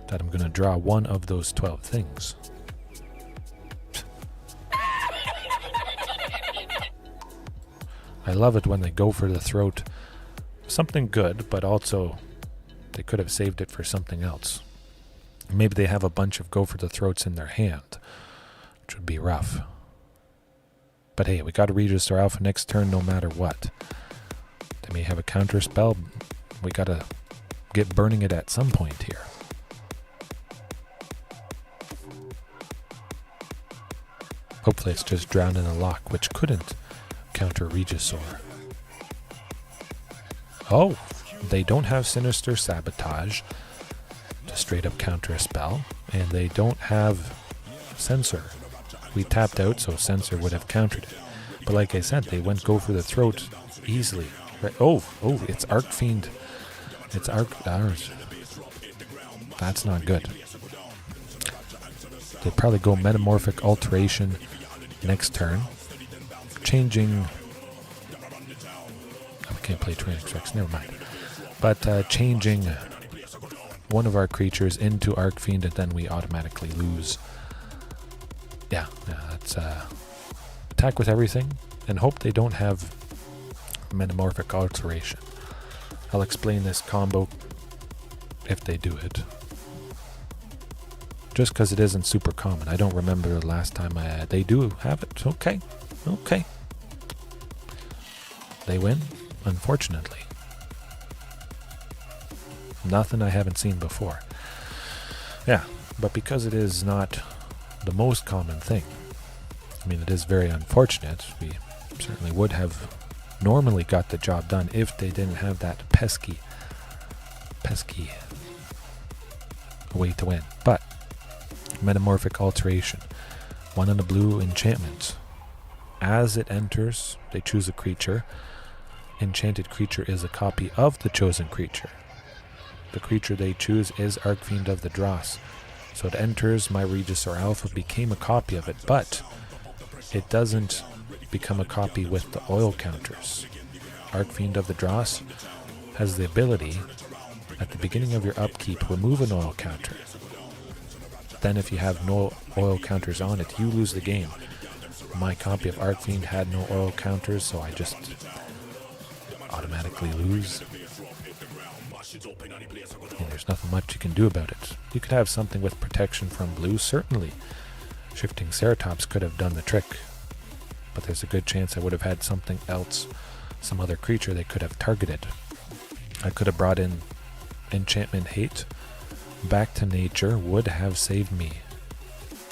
that I'm going to draw one of those 12 things. I love it when they go for the throat. Something good, but also they could have saved it for something else. Maybe they have a bunch of Go for the Throats in their hand, which would be rough. But hey, we got to Regisaur Alpha next turn no matter what. They may have a counter spell. We got to get burning it at some point here. Hopefully it's just Drowned in the Loch, which couldn't counter Regisaur. Oh, they don't have Sinister Sabotage to straight up counter a spell, and they don't have Censor. We tapped out, so Censor would have countered it. But like I said, they went Go for the Throat easily. Right? Oh, it's Archfiend. It's ours. That's not good. They'd probably go Metamorphic Alteration next turn, changing. I can't play Training Tricks, never mind. But changing one of our creatures into Archfiend, and then we automatically lose. Yeah, that's attack with everything, and hope they don't have Metamorphic Alteration. I'll explain this combo if they do it. Just because it isn't super common. I don't remember the last time they do have it. Okay. They win, unfortunately. Nothing I haven't seen before. Yeah, but because it is not the most common thing, I mean, it is very unfortunate. We certainly would have normally got the job done if they didn't have that pesky way to win. But Metamorphic Alteration, 1 on a blue enchantment. As it enters, they choose a creature. Enchanted creature is a copy of the chosen creature. The creature they choose is Archfiend of the Dross. So it enters, my Regisaur Alpha became a copy of it, but it doesn't become a copy with the oil counters. Archfiend of the Dross has the ability, at the beginning of your upkeep, remove an oil counter. Then if you have no oil counters on it, you lose the game. My copy of Archfiend had no oil counters, so I just automatically lose. And there's nothing much you can do about it. You could have something with protection from blue, certainly. Shifting Ceratops could have done the trick. But there's a good chance I would have had something else, some other creature they could have targeted. I could have brought in Enchantment Hate. Back to Nature would have saved me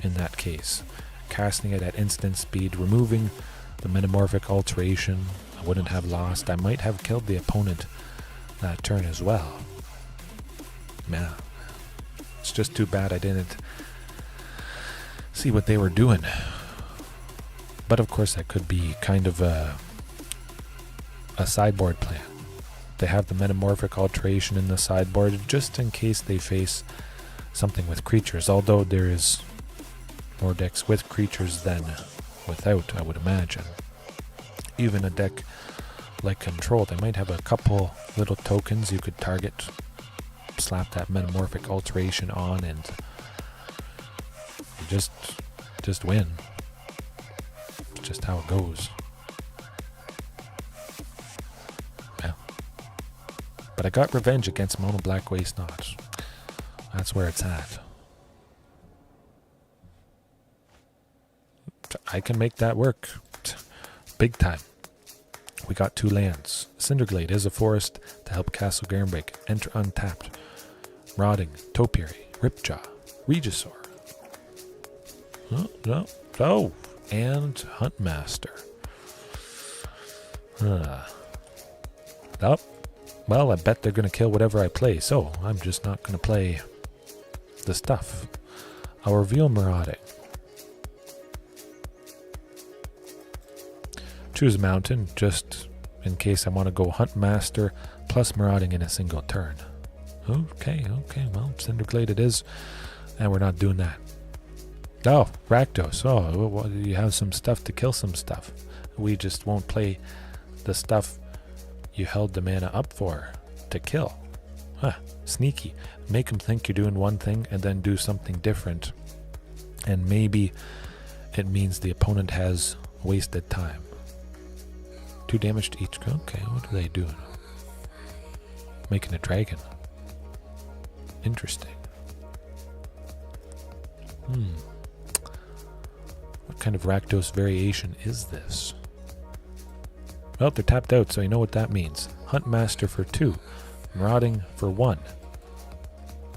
in that case. Casting it at instant speed, removing the Metamorphic Alteration, I wouldn't have lost. I might have killed the opponent that turn as well. Yeah. It's just too bad I didn't see what they were doing. But of course that could be kind of a sideboard plan. They have the Metamorphic Alteration in the sideboard just in case they face something with creatures, although there is more decks with creatures than without, I would imagine. Even a deck like Control, they might have a couple little tokens you could target, slap that Metamorphic Alteration on, and just win. It's just how it goes. Yeah. But I got revenge against Mono Black Waste Not. That's where it's at. I can make that work. Big time. We got 2 lands. Cinderglade is a forest to help Castle Garenbreak enter untapped. Rotting, Topiary, Ripjaw, Regisaur. Oh, and Huntmaster. Oh, well, I bet they're going to kill whatever I play, so I'm just not going to play the stuff. I'll reveal Marauding. Choose a mountain, just in case I want to go Huntmaster plus Marauding in a single turn. Okay, well, Cinderglade it is, and we're not doing that. Oh, Rakdos. Oh, well, you have some stuff to kill some stuff. We just won't play the stuff you held the mana up for to kill. Huh, sneaky. Make them think you're doing one thing and then do something different. And maybe it means the opponent has wasted time. 2 damage to each. Okay, what are they doing? Making a dragon. Interesting. What kind of Rakdos variation is this? Well, they're tapped out, so you know what that means. Huntmaster for 2. Marauding for 1.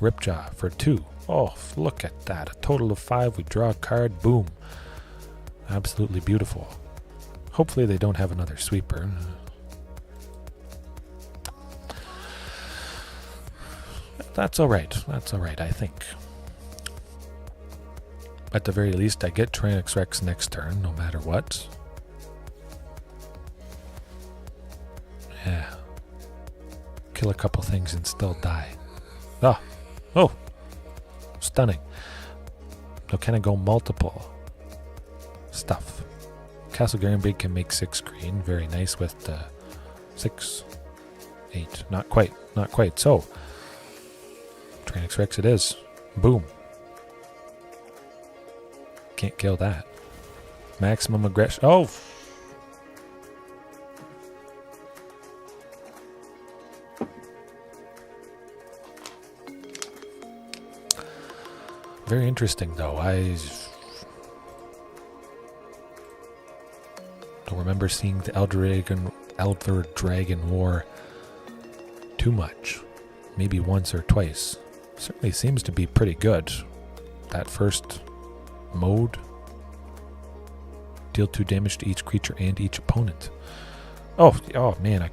Ripjaw for 2. Oh, look at that. A total of 5. We draw a card. Boom. Absolutely beautiful. Hopefully they don't have another sweeper. That's alright. That's alright, I think. At the very least, I get Tyrannox Rex next turn, no matter what. Yeah. Kill a couple things and still die. Oh! Stunning. Now can I go multiple stuff? Castle Garenbreak can make 6 green. Very nice with the 6, 8. Not quite. So, Tyrannox Rex it is. Boom. Can't kill that. Maximum aggression. Oh! Very interesting, though. I don't remember seeing the Elder Dragon War too much. Maybe once or twice. Certainly seems to be pretty good. That first mode. Deal 2 damage to each creature and each opponent. Oh man.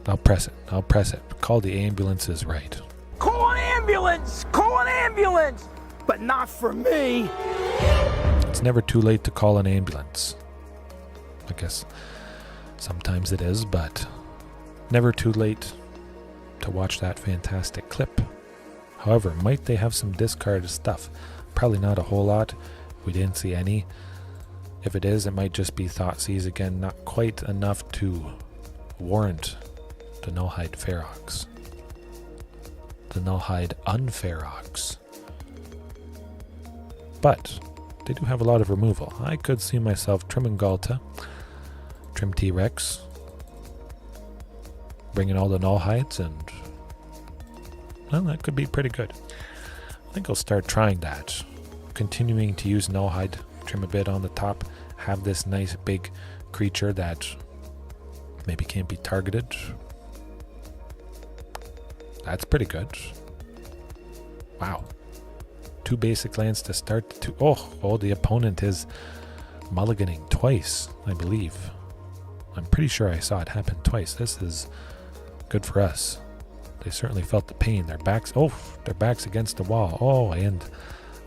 I'll press it. Call the ambulances right. Call an ambulance! Call an ambulance! But not for me! It's never too late to call an ambulance. I guess sometimes it is, but never too late to watch that fantastic clip. However, might they have some discarded stuff? Probably not a whole lot. We didn't see any. If it is, it might just be Thoughtseize again. Not quite enough to warrant the Nullhide Ferox. The Nullhide Unferox. But they do have a lot of removal. I could see myself trimming Galta, trim T-Rex, bringing all the Nullhides, and well, that could be pretty good. I think I'll start trying that. Continuing to use Nullhide, trim a bit on the top, have this nice big creature that maybe can't be targeted. That's pretty good. Wow. 2 basic lands to start. The opponent is mulliganing twice, I believe. I'm pretty sure I saw it happen twice. This is good for us. They certainly felt the pain. Their backs against the wall. Oh, and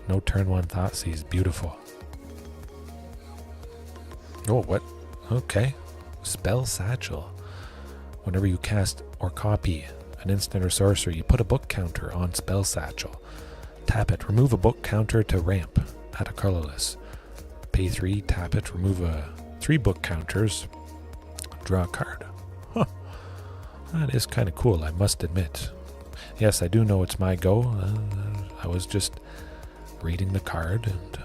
no turn 1 Thoughtseize. Beautiful. Oh, what? Okay. Spell Satchel. Whenever you cast or copy an instant or sorcery, you put a book counter on Spell Satchel. Tap it. Remove a book counter to ramp. Add a colorless. Pay 3. Tap it. Remove 3 book counters. Draw a card. Huh. That is kind of cool, I must admit. Yes, I do know it's my go. I was just reading the card and...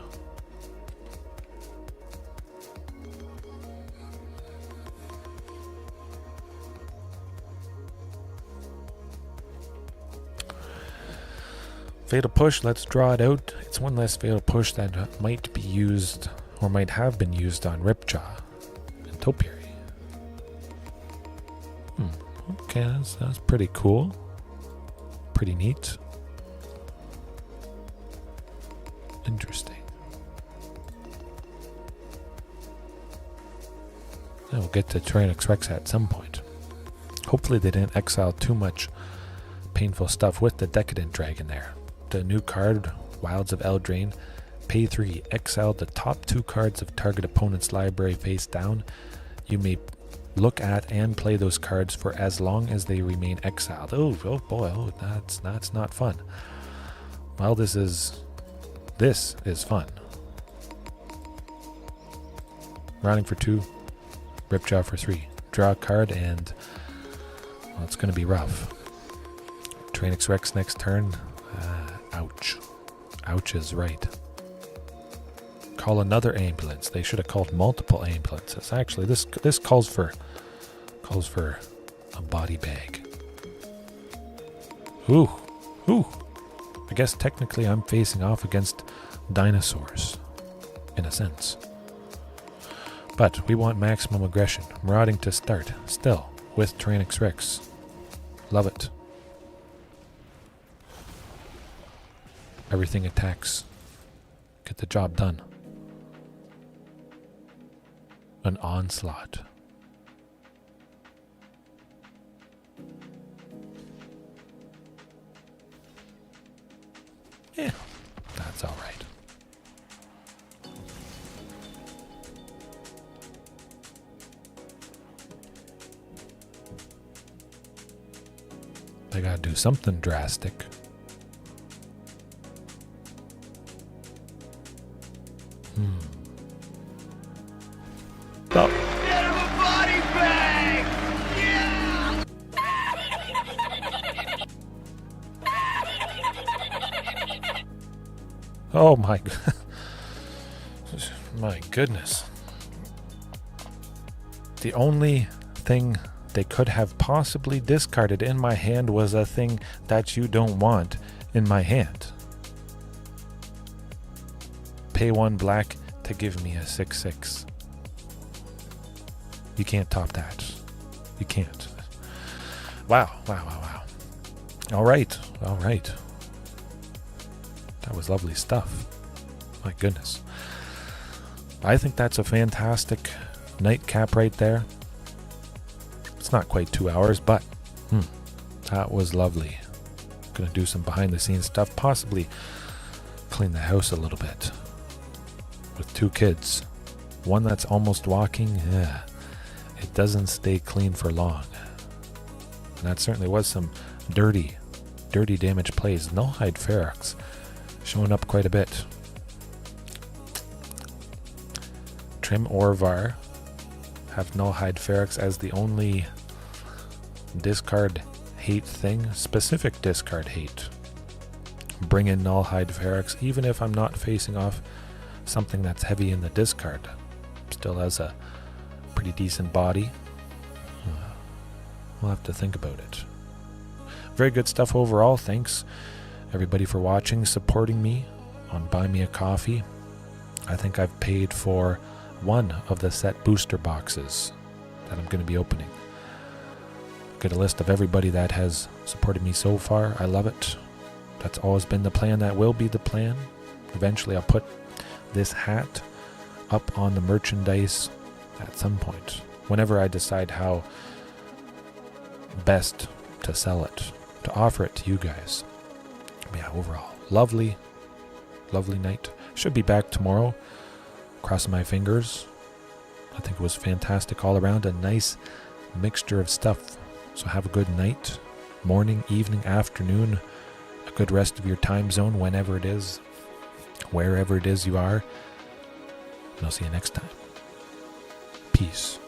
Fatal Push, let's draw it out. It's one less Fatal Push that might be used, or might have been used on Ripjaw and Topiary. Okay, that's pretty cool. Pretty neat. Interesting. We'll get to Tyrannosaurus Rex at some point. Hopefully they didn't exile too much painful stuff with the Decadent Dragon there. The new card, Wilds of Eldraine. Pay 3, exile the top 2 cards of target opponent's library face down. You may look at and play those cards for as long as they remain exiled. Oh boy, that's not fun. Well, this is fun. Running for 2, Ripjaw for 3. Draw a card, and well, it's going to be rough. Tyrannosaurus Rex next turn. Ouch. Ouch is right. Call another ambulance. They should have called multiple ambulances. Actually, this calls for a body bag. Ooh. I guess technically I'm facing off against dinosaurs, in a sense. But we want maximum aggression. Marauding to start. Still, with Tyrannosaurus Rex. Love it. Everything attacks. Get the job done. An onslaught. Yeah, that's all right. They gotta do something drastic. Get him a body bag! Yeah! Oh my my goodness. The only thing they could have possibly discarded in my hand was a thing that you don't want in my hand. Pay 1 black to give me a 6/6. You can't top that. You can't. Wow. All right. That was lovely stuff. My goodness. I think that's a fantastic nightcap right there. It's not quite 2 hours, but that was lovely. Gonna do some behind the scenes stuff, possibly clean the house a little bit. With 2 kids. One that's almost walking, it doesn't stay clean for long. And that certainly was some dirty damage plays. Nullhide Ferox showing up quite a bit. Trim Orvar have Nullhide Ferox as the only discard hate thing, specific discard hate. Bring in Nullhide Ferox, even if I'm not facing off something that's heavy in the discard. Still has a pretty decent body. We'll have to think about it. Very good stuff overall. Thanks everybody for watching, supporting me on Buy Me a Coffee. I think I've paid for one of the set booster boxes that I'm going to be opening. Get a list of everybody that has supported me so far. I love it. That's always been the plan. That will be the plan. Eventually I'll put this hat up on the merchandise at some point, whenever I decide how best to sell it, to offer it to you guys. Yeah, overall, lovely night. Should be back tomorrow. Crossing my fingers. I think it was fantastic all around. A nice mixture of stuff. So have a good night, morning, evening, afternoon, a good rest of your time zone, whenever it is, wherever it is you are. And I'll see you next time. Peace.